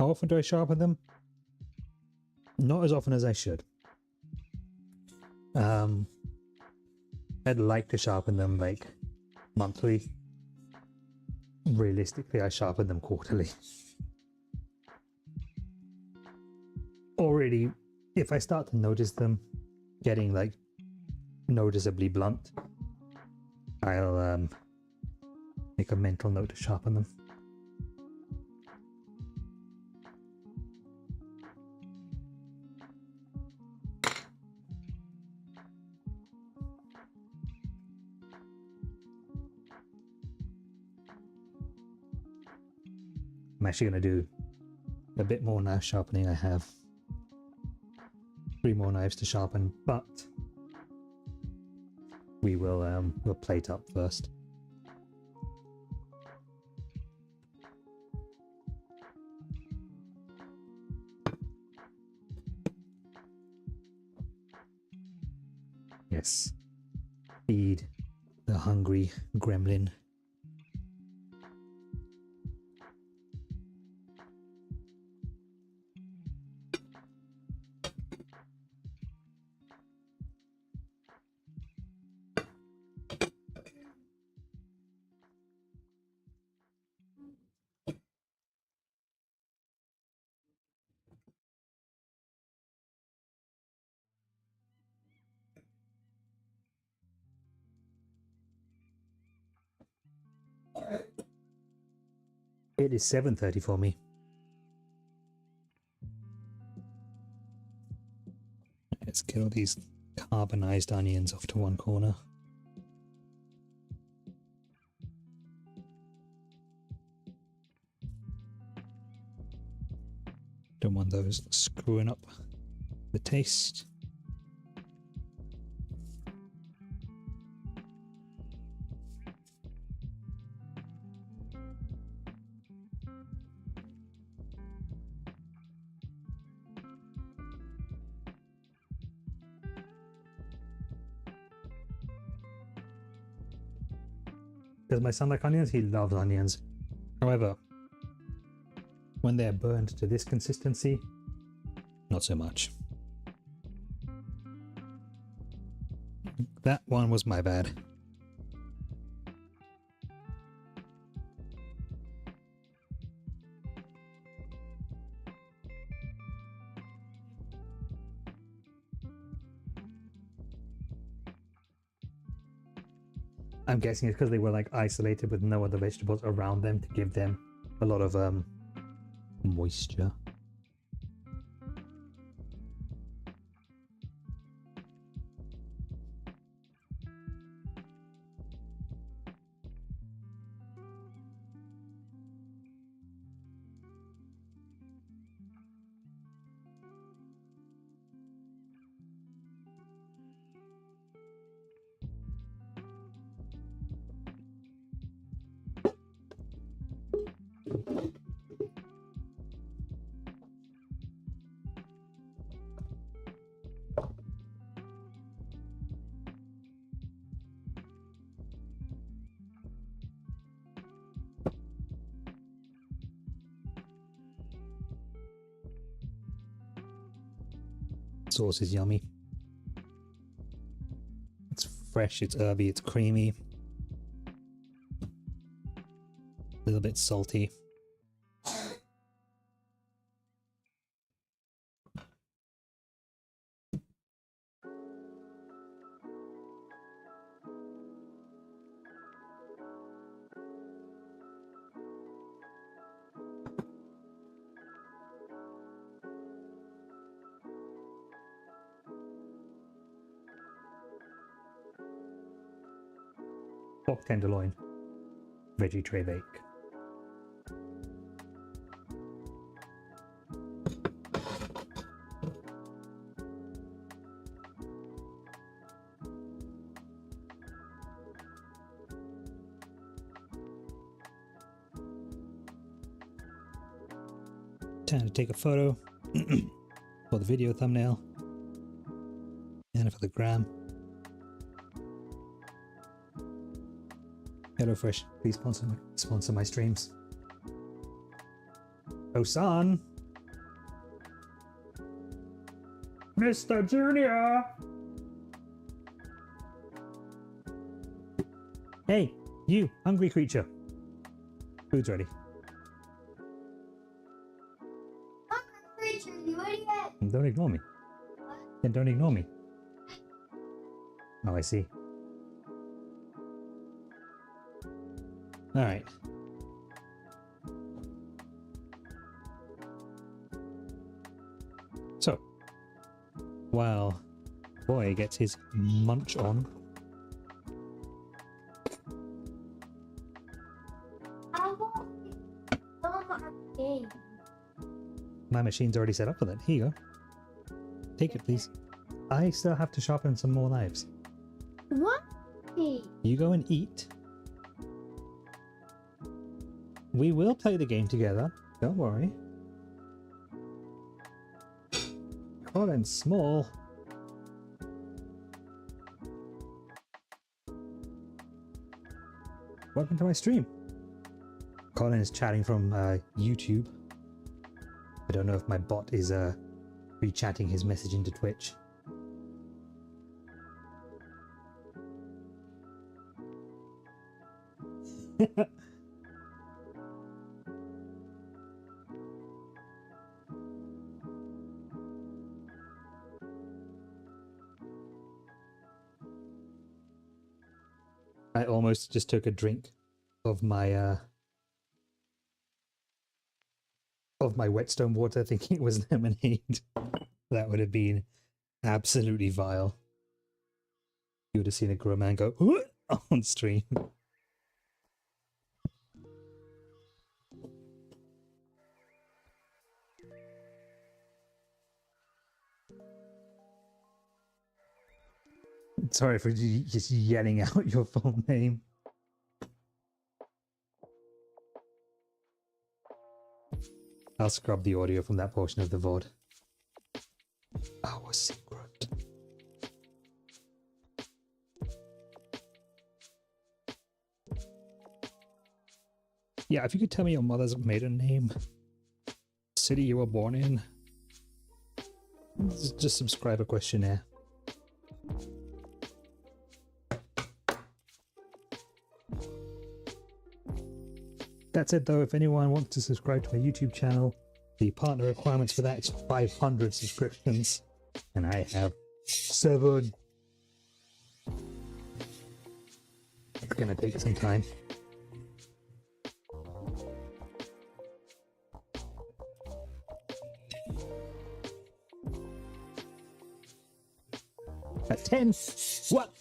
How often do I sharpen them? Not as often as I should. I'd like to sharpen them like monthly. Realistically, I sharpen them quarterly. Already, if I start to notice them getting like noticeably blunt, I'll make a mental note to sharpen them. I'm actually going to do a bit more knife sharpening. I have 3 more knives to sharpen, but we'll plate up first. Yes. Feed the hungry gremlin. It is 7:30 for me. Let's get all these carbonized onions off to one corner. Don't want those screwing up the taste. Does my son like onions? He loves onions. However, when they're burned to this consistency, not so much. That one was my bad. I'm guessing it's because they were like isolated with no other vegetables around them to give them a lot of moisture. Sauce is yummy. It's fresh, it's herby, it's creamy. A little bit salty. pork tenderloin, veggie tray bake. Time to take a photo for the video thumbnail and for the gram. HelloFresh, please sponsor my streams. Osan! Mr. Junior! Hey, you, hungry creature. Food's ready. You idiot! Don't ignore me. Then don't ignore me. Oh, I see. Alright. So, while Boy gets his munch on, my machine's already set up for that. Here you go. Take it, please. I still have to sharpen some more knives. What? You go and eat. We will play the game together. Don't worry. Colin Small. Welcome to my stream. Colin is chatting from YouTube. I don't know if my bot is re-chatting his message into Twitch. I almost just took a drink of my whetstone water thinking it was lemonade. That would have been absolutely vile. You would have seen a grown man go on stream. Sorry for just yelling out your full name. I'll scrub the audio from that portion of the VOD. Our secret. Yeah, if you could tell me your mother's maiden name, city you were born in, just subscribe a questionnaire. That said though, if anyone wants to subscribe to my YouTube channel, the partner requirements for that is 500 subscriptions, and I have 7. It's gonna take some time. At 10? What?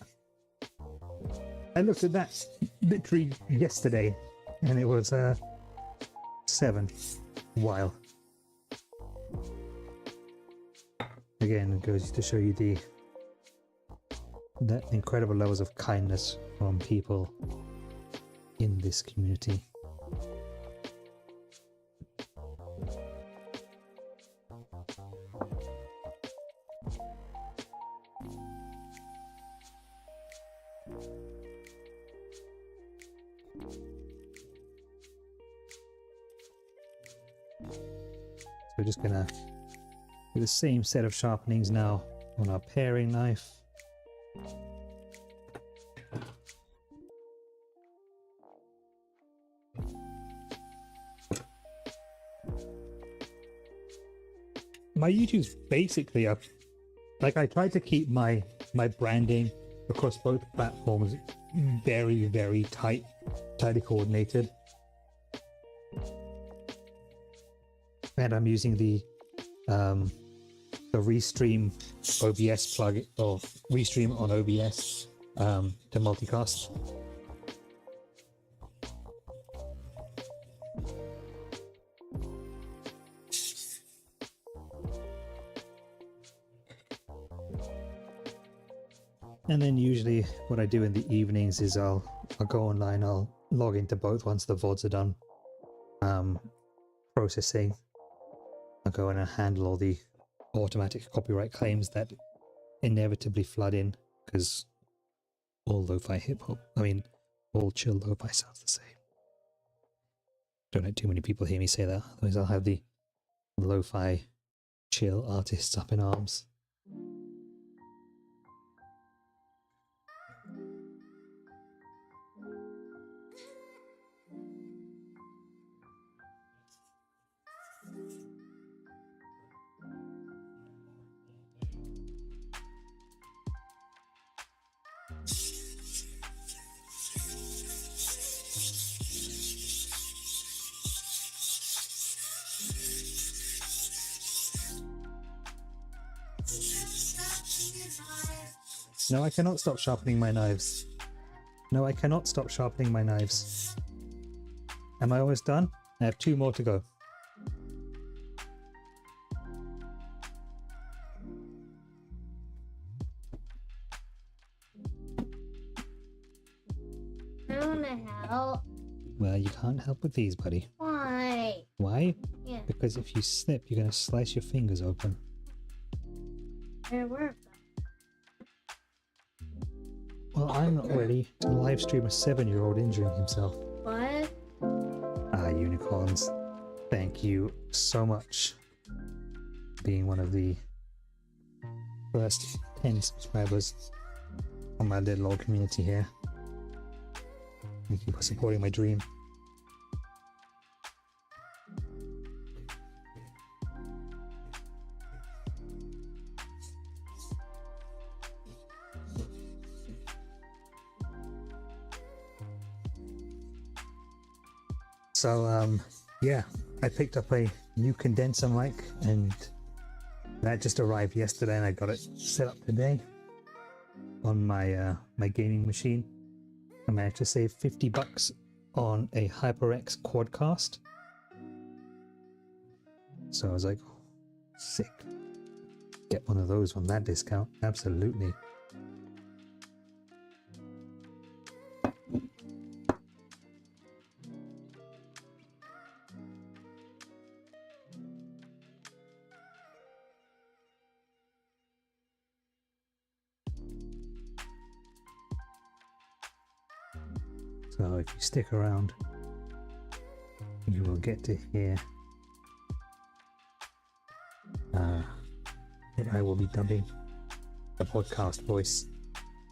I looked at that literally yesterday, and it was 7. While again, it goes to show you the incredible levels of kindness from people in this community. We're just gonna do the same set of sharpenings now on our paring knife. My YouTube's basically up. Like, I try to keep my branding across both platforms very, very tightly coordinated. And I'm using the Restream OBS plugin, or Restream on OBS to multicast. And then usually what I do in the evenings is I'll go online, I'll log into both once the VODs are done processing. I'll go in and handle all the automatic copyright claims that inevitably flood in, because all lo-fi hip-hop, I mean, all chill lo-fi sounds the same. Don't let too many people hear me say that, otherwise I'll have the lo-fi chill artists up in arms. No, I cannot stop sharpening my knives. No, I cannot stop sharpening my knives. Am I almost done? I have 2 more to go. I wanna help. Well, you can't help with these, buddy. Why? Why? Yeah. Because if you slip, you're going to slice your fingers open. There were. Well, I'm not ready to live stream a 7-year-old injuring himself. What? Ah, unicorns. Thank you so much for being one of the first 10 subscribers on my little old community here. Thank you for supporting my dream. So, yeah, I picked up a new condenser mic, and that just arrived yesterday, and I got it set up today on my my gaming machine. I managed to save $50 on a HyperX Quadcast. So I was like, oh, sick. Get one of those on that discount. Absolutely. So if you stick around, you will get to hear that I will be dubbing the podcast voice,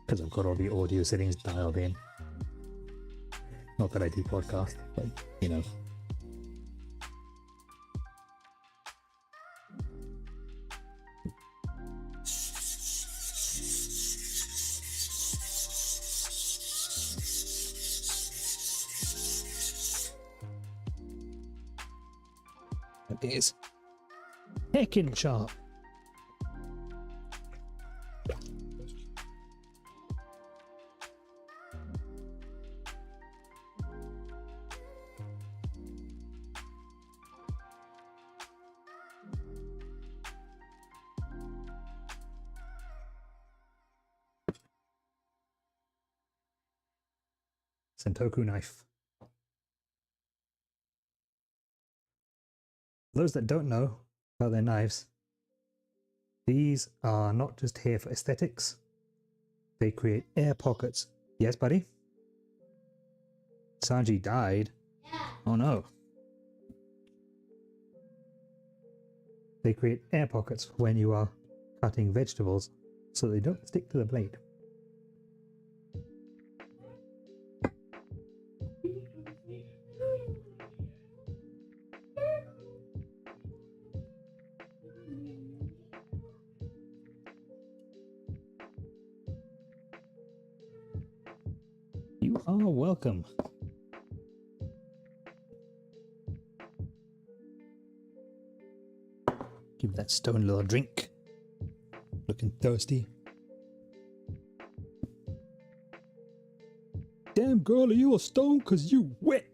because I've got all the audio settings dialed in. Not that I do podcast, but you know. It is heckin' sharp. Sentoku knife. Those that don't know about their knives, these are not just here for aesthetics. They create air pockets. Yes, buddy? Sanji died. Yeah. Oh no. They create air pockets when you are cutting vegetables so they don't stick to the blade. You are welcome. Give that stone a little drink. Looking thirsty. Damn girl, are you a stone? 'Cause you wet.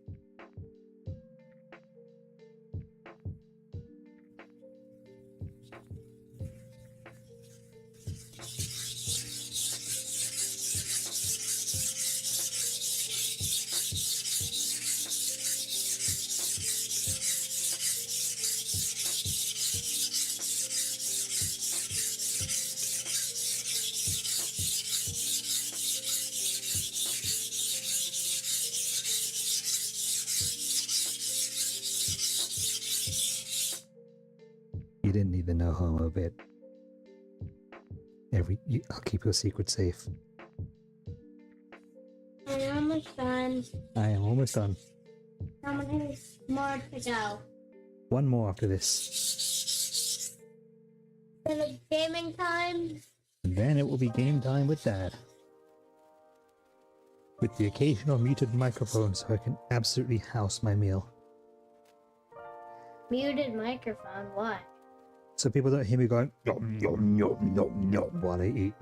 home a bit. I'll keep your secret safe. I'm almost done. I am almost done. How many more to go? One more after this. Then it's gaming time. And then it will be game time with Dad. With the occasional muted microphone so I can absolutely house my meal. Muted microphone, what? So people don't hear me going yum, yum, yum, yum, yum, while I eat.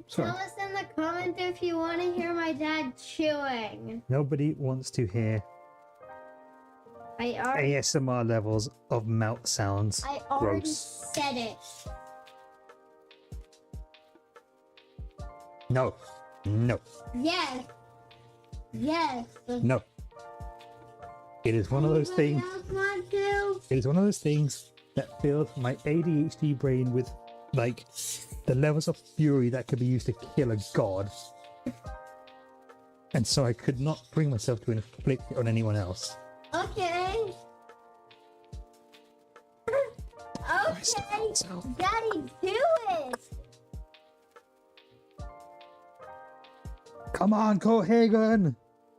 Sorry. Tell us in the comments if you want to hear my dad chewing. Nobody wants to hear I already ASMR levels of mouth sounds. Gross. said it. No. No. Yes. Yes. No. It is one of those things. Else want to? It is one of those things that fills my ADHD brain with, like, the levels of fury that could be used to kill a god. And so I could not bring myself to inflict it on anyone else. Okay. Okay. Daddy, do it. Come on, Cohagen!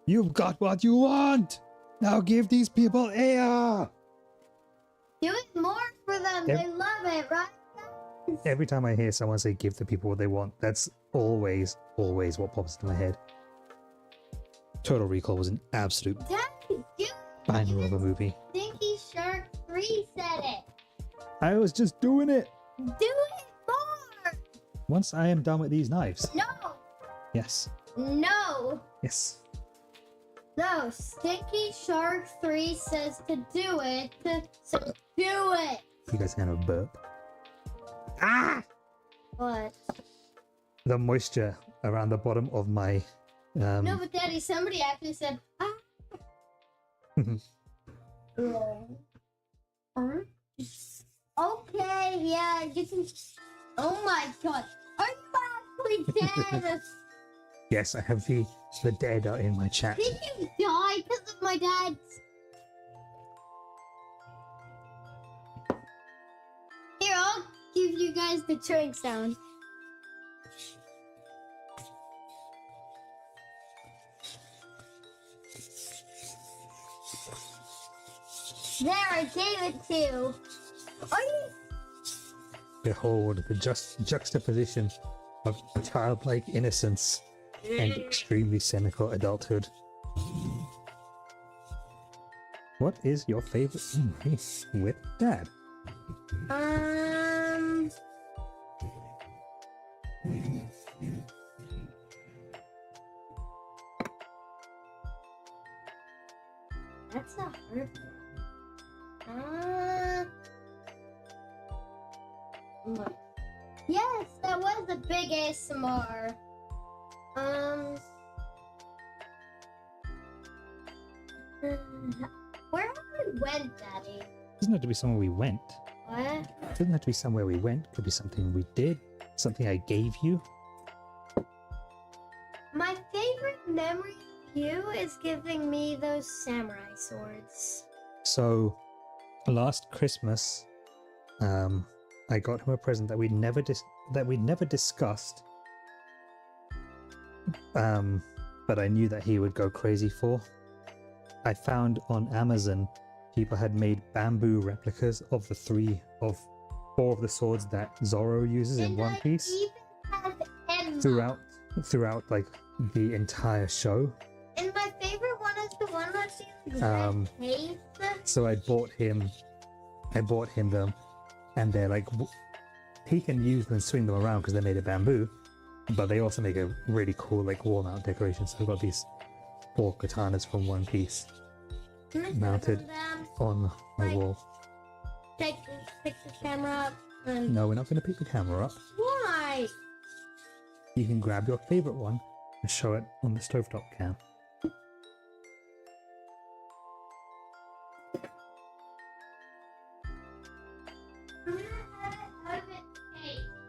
You've got what you want! Now give these people air! Do it more for them. They love it, right? Every time I hear someone say give the people what they want, that's always what pops into my head. Total Recall was an absolute Daddy, do it. banger of a movie. Stinky Shark 3 said it. I was just doing it! Do it more. Once I am done with these knives. No. Yes. No. Yes. No. Stinky Shark 3 says to do it. So do it. You guys kind of burp. Ah! What? The moisture around the bottom of my... No, but Daddy, somebody actually said, ah. Okay, yeah, you can. Oh my god. Are you actually dead? Yes, I have the dead are in my chat. Did you die because of my dad's? Here, I'll give you guys the chewing sound. There, I gave it to you. Are you? Behold the juxtaposition of childlike innocence and extremely cynical adulthood. What is your favorite movie with Dad? That's a hard one. Yes, that was the big ASMR. Where have we went, Daddy? Doesn't have to be somewhere we went. What? Doesn't have to be somewhere we went. Could be something we did. Something I gave you. My favorite memory of you is giving me those samurai swords. So, last Christmas, I got him a present that we'd never discussed. But I knew that he would go crazy for. I found on Amazon people had made bamboo replicas of four of the swords that Zoro uses in One Piece throughout like the entire show. And my favorite one is the one that's in red tape. So I bought him them, and they're like he can use them and swing them around because they're made of bamboo, but they also make a really cool like wall mount decoration. So I've got these 4 katanas from One Piece mounted on my wall. Pick the camera up. No, we're not going to pick the camera up. Why? You can grab your favorite one and show it on the stovetop cam.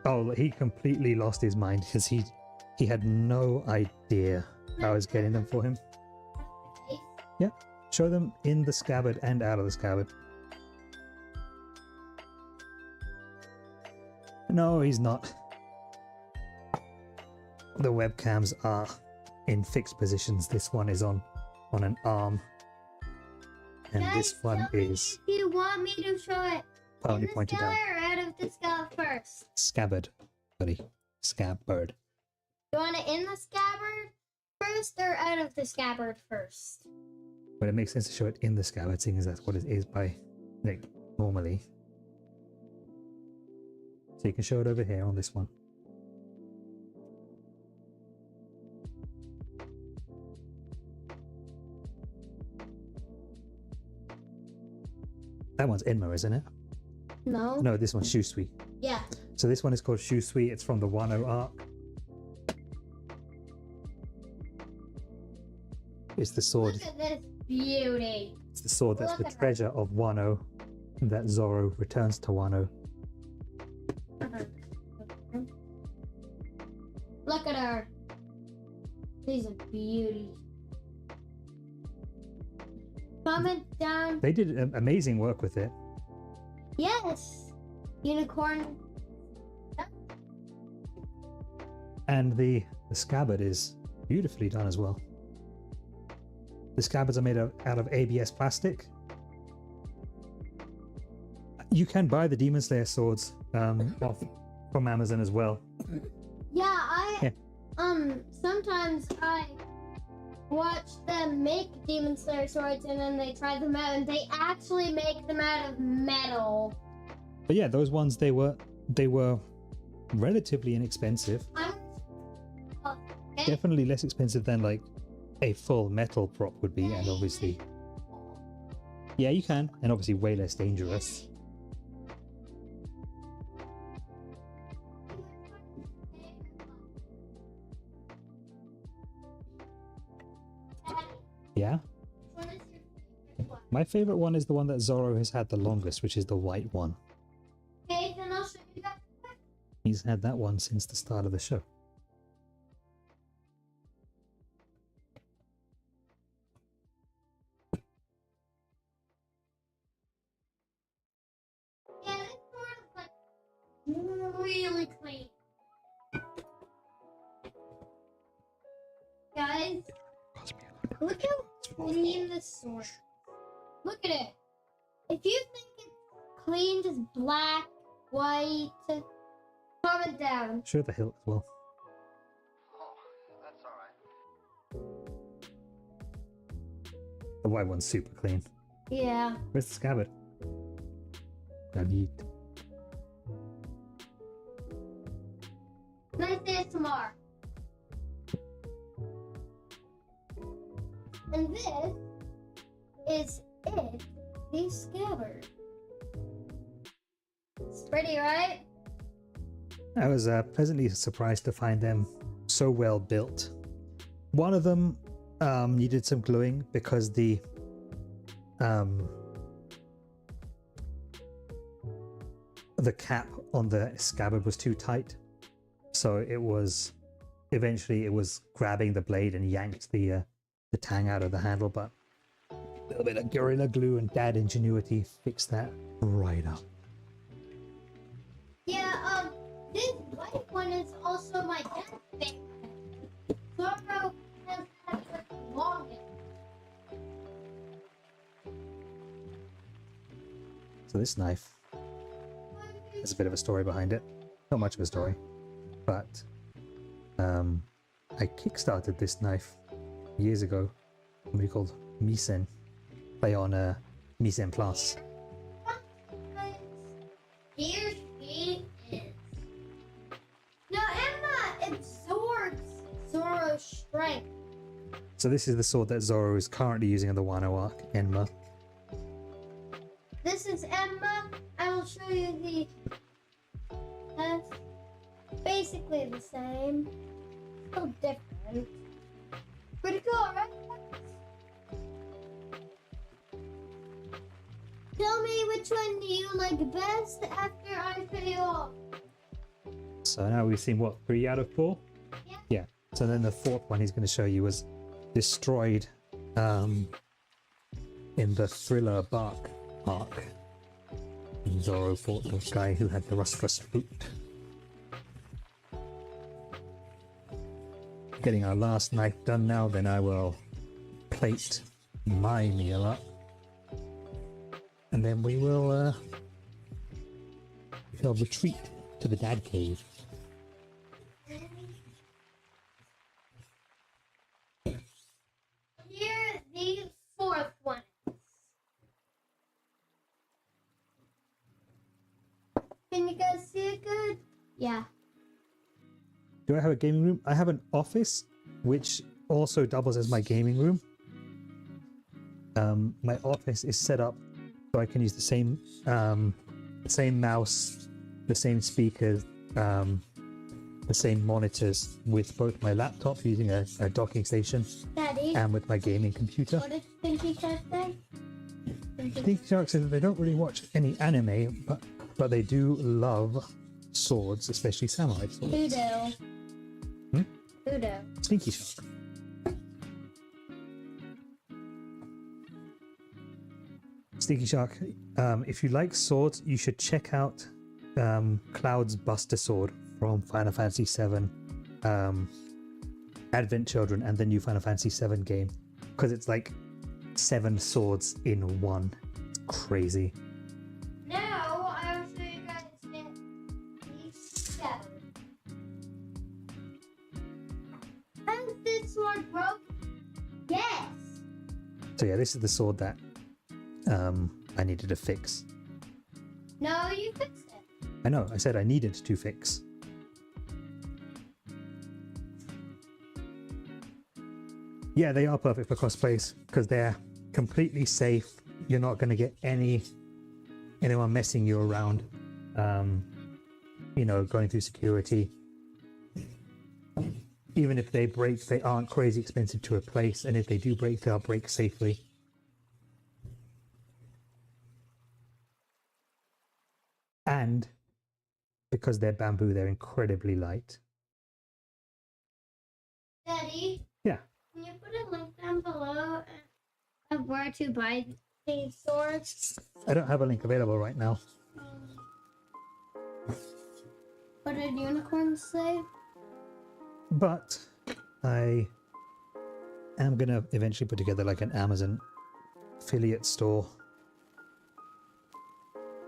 Oh, he completely lost his mind because he had no idea I was getting them for him. Yeah, show them in the scabbard and out of the scabbard. No, he's not. The webcams are in fixed positions. This one is on an arm. And Guys, this one tell me is if you want me to show it only in the pointed down. scabbard or out of the scallop first. Scabbard, buddy. Scabbard. You want it in the scabbard first or out of the scabbard first? But it makes sense to show it in the scabbard, seeing as that's what it is by, like, normally. So you can show it over here on this one. That one's Enma, isn't it? No. No, this one's Shusui. Yeah. So this one is called Shusui. It's from the Wano arc. It's the sword. Look at this beauty. It's the sword that's Look the at her. treasure of Wano that Zoro returns to Wano. Look at her. She's a beauty. Comment down. They did amazing work with it. Yes. Unicorn. And the scabbard is beautifully done as well. The scabbards are made out of ABS plastic. You can buy the Demon Slayer swords from Amazon as well. Yeah, sometimes I watch them make Demon Slayer swords and then they try them out and they actually make them out of metal. But yeah, those ones they were relatively inexpensive. Okay. Definitely less expensive than like a full metal prop would be, and obviously, yeah, you can, and obviously way less dangerous. Yeah. My favorite one is the one that Zoro has had the longest, which is the white one. Okay, then I'll show you that. He's had that one since the start of the show. Yeah, this sword is like really clean. Guys, look how clean this sword. Look at it. If you think it's clean, just black, white, comment down. Show the hilt as well. Oh, that's alright. The white one's super clean. Yeah. Where's the scabbard? Granit. Nice ASMR. And this is it, the scabbard. It's pretty, right? I was pleasantly surprised to find them so well built. One of them needed some gluing because the cap on the scabbard was too tight, so it was eventually grabbing the blade and yanked the tang out of the handle. But a little bit of Gorilla Glue and dad ingenuity fixed that right up. Yeah, this white one is also my dad's favorite. Zoro has had the longest. So this knife, there's a bit of a story behind it. Not much of a story, but I kickstarted this knife years ago. Somebody called Misen, play on Misen Plus. Here she is. Now, Emma absorbs Zoro's strength. So this is the sword that Zoro is currently using in the Wano arc, Enma. This is Emma. I will show you the test. Basically the same. So different. Pretty cool, right? Tell me which one do you like best after I show you all. So now we've seen what, 3 out of 4? Yeah. Yeah. So then the 4th one he's going to show you was destroyed in the Thriller Bark arc. And Zoro fought the guy who had the rustless boot. getting our last knife done now, then I will plate my meal up. And then we will shall retreat to the dad cave. Here, the fourth one is. Can you guys see it good? Yeah. Do I have a gaming room? I have an office, which also doubles as my gaming room. My office is set up so I can use the same mouse, the same speakers, the same monitors with both my laptop using a docking station Daddy, and with my gaming computer. what did Stinky Shark say? Stinky Shark says that they don't really watch any anime, but they do love swords, especially samurai swords. Who do? Who do? Stinky Shark. Stinky Shark, if you like swords, you should check out Cloud's Buster Sword from Final Fantasy VII Advent Children and the new Final Fantasy VII game, because it's like 7 swords in one. It's crazy. Now, I will show you guys these 7. Has this sword broke? Yes. So yeah, this is the sword that I needed to fix. No, you fixed it. I know, I said I needed to fix. Yeah, they are perfect for cosplays because they're completely safe. You're not going to get anyone messing you around. You know, going through security. Even if they break, they aren't crazy expensive to replace, and if they do break, they'll break safely. And because they're bamboo, they're incredibly light. Daddy, Yeah. can you put a link down below of where to buy these swords? I don't have a link available right now. What did unicorns say? But I am going to eventually put together like an Amazon affiliate store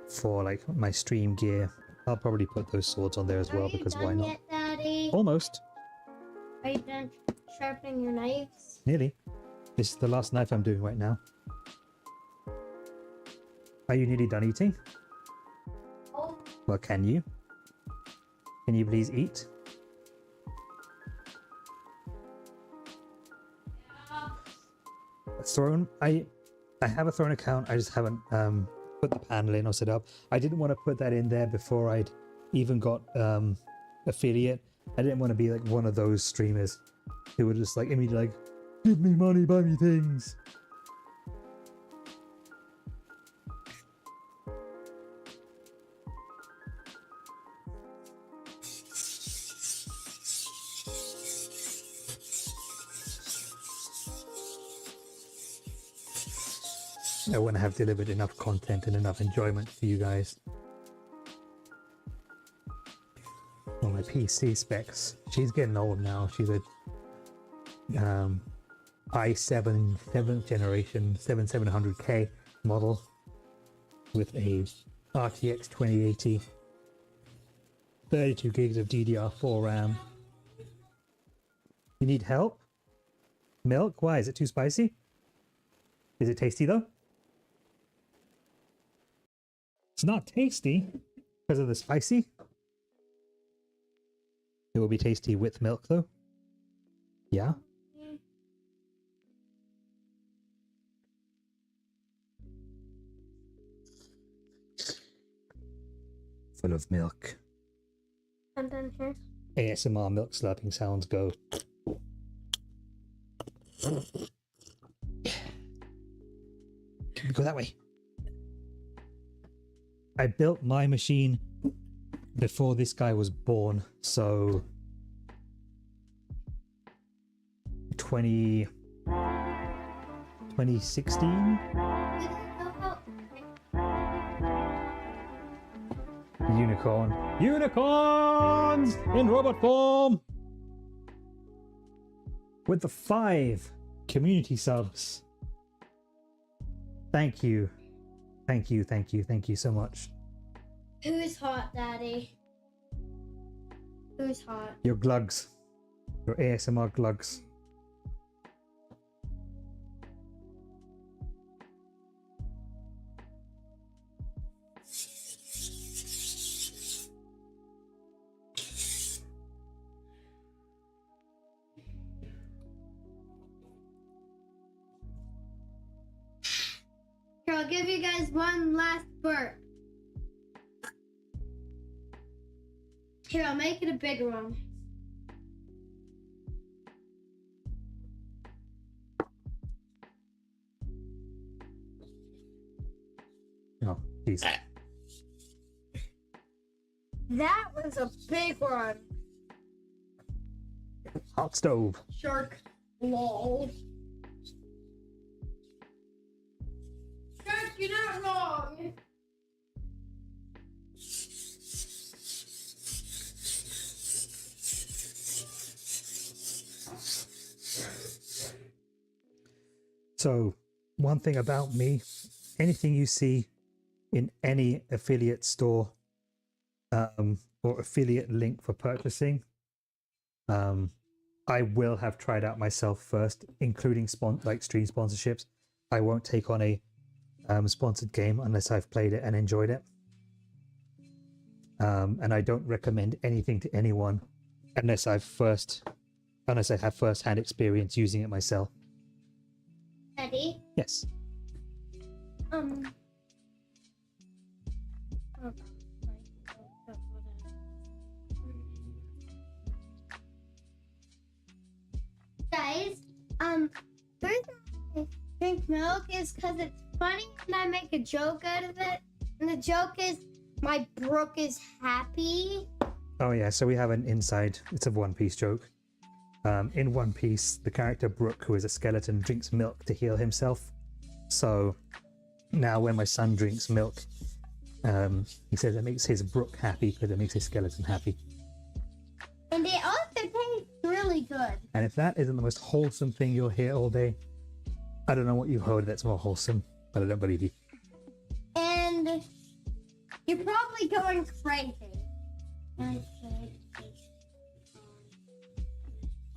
for like my stream gear. I'll probably put those swords on there as well because why not? Yet, Daddy? Almost. Are you done sharpening your knives? Nearly. This is the last knife I'm doing right now. Are you nearly done eating? Oh, Well, can you? Can you please eat? Throne. I have a Throne account. I just haven't put the panel in or set up. I didn't want to put that in there before I'd even got affiliate. I didn't want to be like one of those streamers who were just like immediately like, give me money, buy me things. I want to have delivered enough content and enough enjoyment for you guys. Well, my PC specs. She's getting old now. She's a i7 7th generation 7700K model with a RTX 2080, 32 gigs of DDR4 RAM. You need help? Milk? Why? Is it too spicy? Is it tasty though? It's not tasty because of the spicy. It will be tasty with milk though. Yeah? Full of milk. I'm done here. ASMR milk slurping sounds go. Go that way. I built my machine before this guy was born, so 2016? Unicorn. Unicorns in robot form! with the 5 community subs. Thank you. Thank you, thank you, thank you so much. Who's hot, Daddy? Who's hot? Your glugs. Your ASMR glugs. Here, I'll give you guys one last burp. Here, I'll make it a bigger one. Oh, jeez. That was a big one. Hot stove. Shark. Lol. Shark, you're not wrong. So, one thing about me, anything you see in any affiliate store or affiliate link for purchasing, I will have tried out myself first, including like stream sponsorships. I won't take on a sponsored game unless I've played it and enjoyed it. And I don't recommend anything to anyone unless I have first-hand experience using it myself. Eddie? Yes. Guys, the reason I drink milk is because it's funny and I make a joke out of it. And the joke is my Brooke is happy. Oh yeah, so we have an inside, it's a One Piece joke. In One Piece, the character Brook, who is a skeleton, drinks milk to heal himself. So now when my son drinks milk, he says it makes his Brook happy because it makes his skeleton happy. And they also taste really good. And if that isn't the most wholesome thing you'll hear all day, I don't know what you've heard that's more wholesome, but I don't believe you. And you're probably going crazy.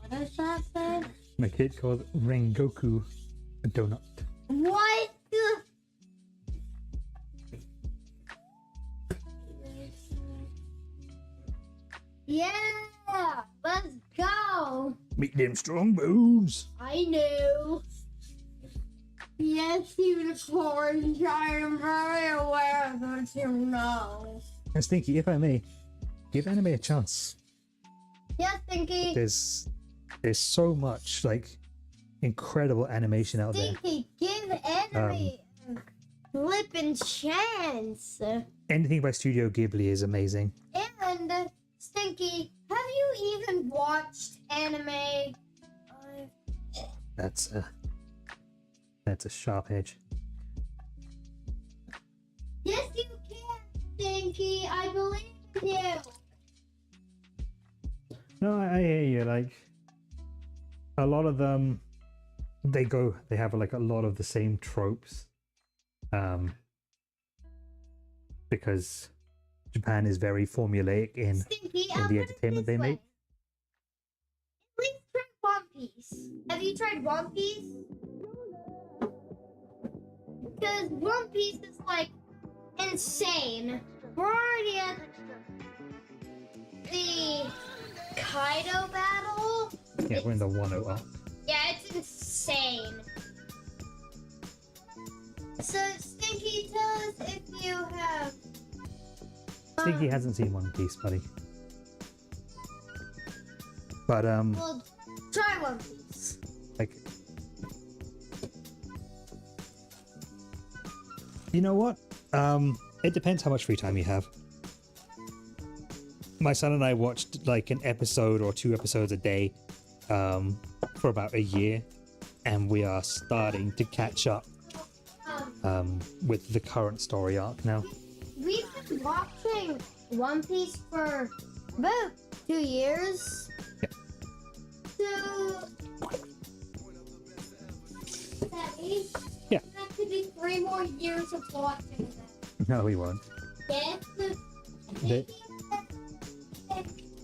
What does that say? My kid called Rengoku a donut. What? Yeah, let's go. Meet them strong bones. I know. Yes, unicorns. I am very aware of it, you know. And Stinky, if I may, give anime a chance. Yes, Stinky. There's so much like incredible animation out there. Stinky, give enemy a flippin' chance. Anything by Studio Ghibli is amazing. And Stinky, have you even watched anime? That's a sharp edge. Yes, you can, Stinky. I believe in you. No, I hear you. Like a lot of them, they have like a lot of the same tropes, because Japan is very formulaic in Stinky, the entertainment they make. Please try One Piece. Have you tried One Piece? Because One Piece is like insane. We're already at the Kaido battle. Yeah, we're in the 1-0 arc. Yeah, it's insane. So, Stinky, tell us if you have... Stinky hasn't seen One Piece, buddy. But Well, try One Piece. like, you know what? It depends how much free time you have. My son and I watched like an episode or 2 episodes a day for about a year, and we are starting to catch up with the current story arc now. We've been watching One Piece for about 2 years. Yeah. So Daddy, Yeah. that could be 3 more years of watching that. No, we won't. Yes, They-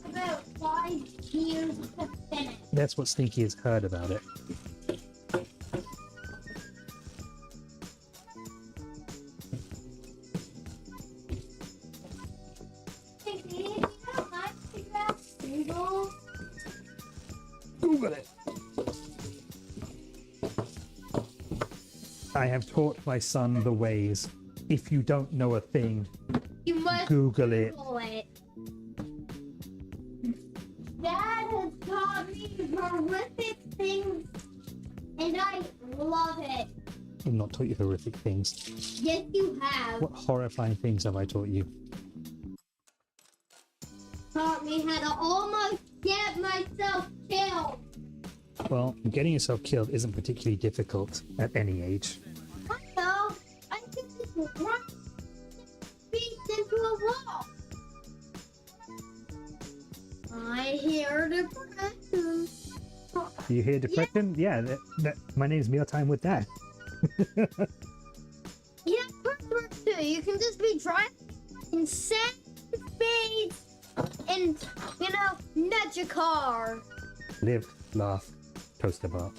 about 5 years to finish. That's what Stinky has heard about it. Hey, Dad, you know how to figure out Google? Google it. I have taught my son the ways. If you don't know a thing, You must Google it. Google it. Dad has taught me horrific things, and I love it. I've not taught you horrific things. Yes, you have. What horrifying things have I taught you? Taught me how to almost get myself killed. Well, getting yourself killed isn't particularly difficult at any age. I know. I could just run feet into a wall. I hear depression. Do you hear depression? Yeah, my name's Mealtime with Dad. Yeah, parts work too. You can just be driving insane speeds and, nudge a car. Live, laugh, toast a bar.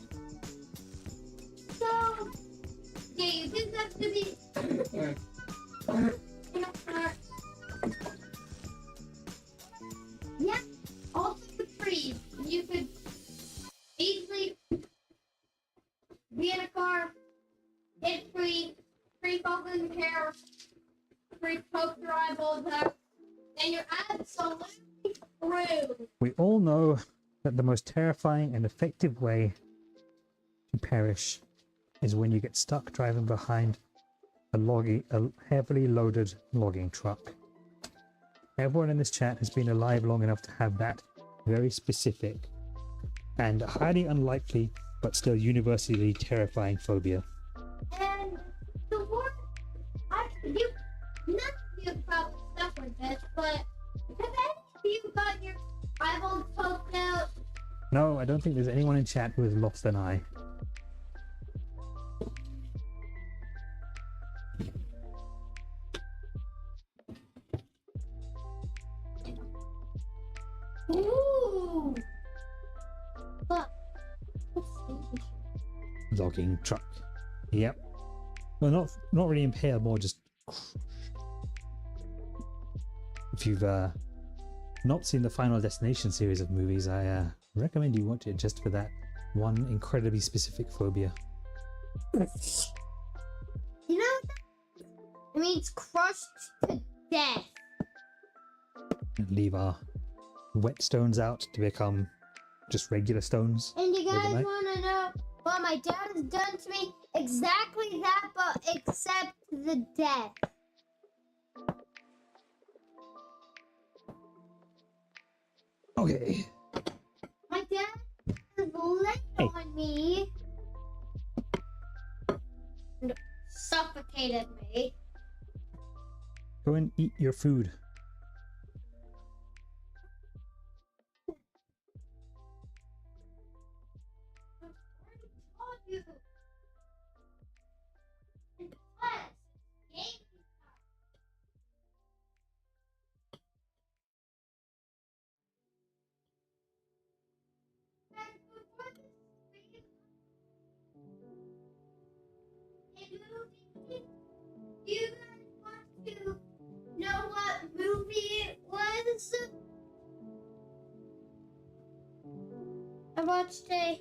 So, yeah, you just have to be. Yeah, also the trees. You could easily be in a car, hit tree falls in the hair, tree poke your eyeballs out, and you're absolutely screwed. We all know that the most terrifying and effective way to perish is when you get stuck driving behind a heavily loaded logging truck. Everyone in this chat has been alive long enough to have that very specific and highly unlikely but still universally terrifying phobia. And the one, none of you probably suffered this, but have any of you got your eyeballs poked out? No, I don't think there's anyone in chat who has lost an eye. Ooh! Look. Logging truck. Yep. Well, not really impaled, more just. If you've not seen the Final Destination series of movies, I recommend you watch it just for that one incredibly specific phobia. You know, it means crushed to death. And leave our whetstones out to become just regular stones. And you guys overnight. want to know what my dad has done to me? Exactly that, but except the death. Okay. My dad has laid on me and suffocated me. Go and eat your food. You guys want to know what movie it was? I watched a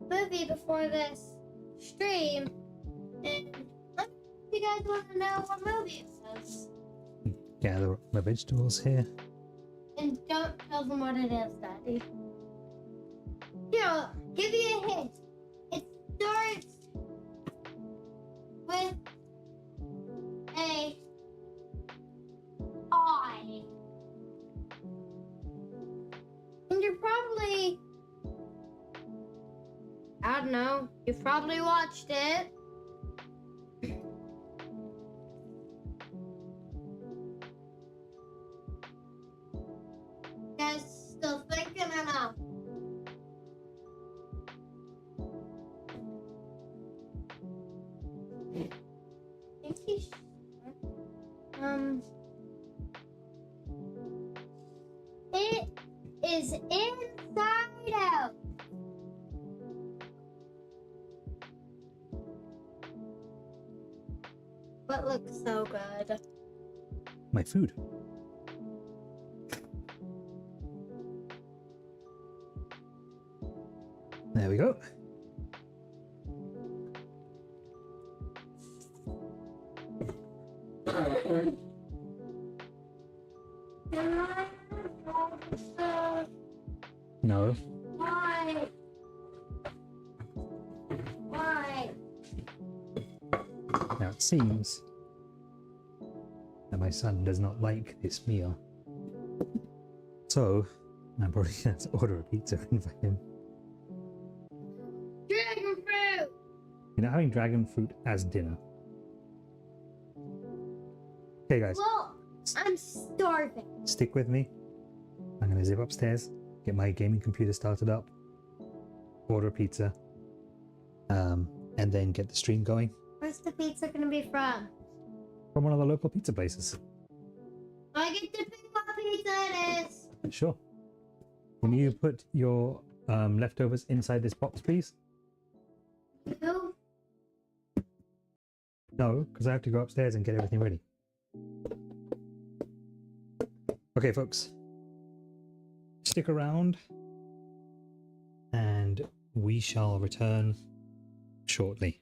movie before this stream, and you guys want to know what movie it was. Gather up my vegetables here. And don't tell them what it is, Daddy. Here, I'll give you a hint. It starts with a I. And you're probably, I don't know, you've probably watched it. You guys still thinking or no? is inside out. But looks so good. My food. There we go. No. Why? Why? Now it seems that my son does not like this meal. So I'm probably going to order a pizza in for him. Dragon fruit! You're not having dragon fruit as dinner. Okay guys, Well, I'm starving. stick with me. I'm going to zip upstairs, get my gaming computer started up, order a pizza, and then get the stream going Where's the pizza gonna be from? from one of the local pizza places. I get to pick what pizza it is. Sure. Can you put your leftovers inside this box, please? No. No, because I have to go upstairs and get everything ready. Okay, folks. Stick around and we shall return shortly.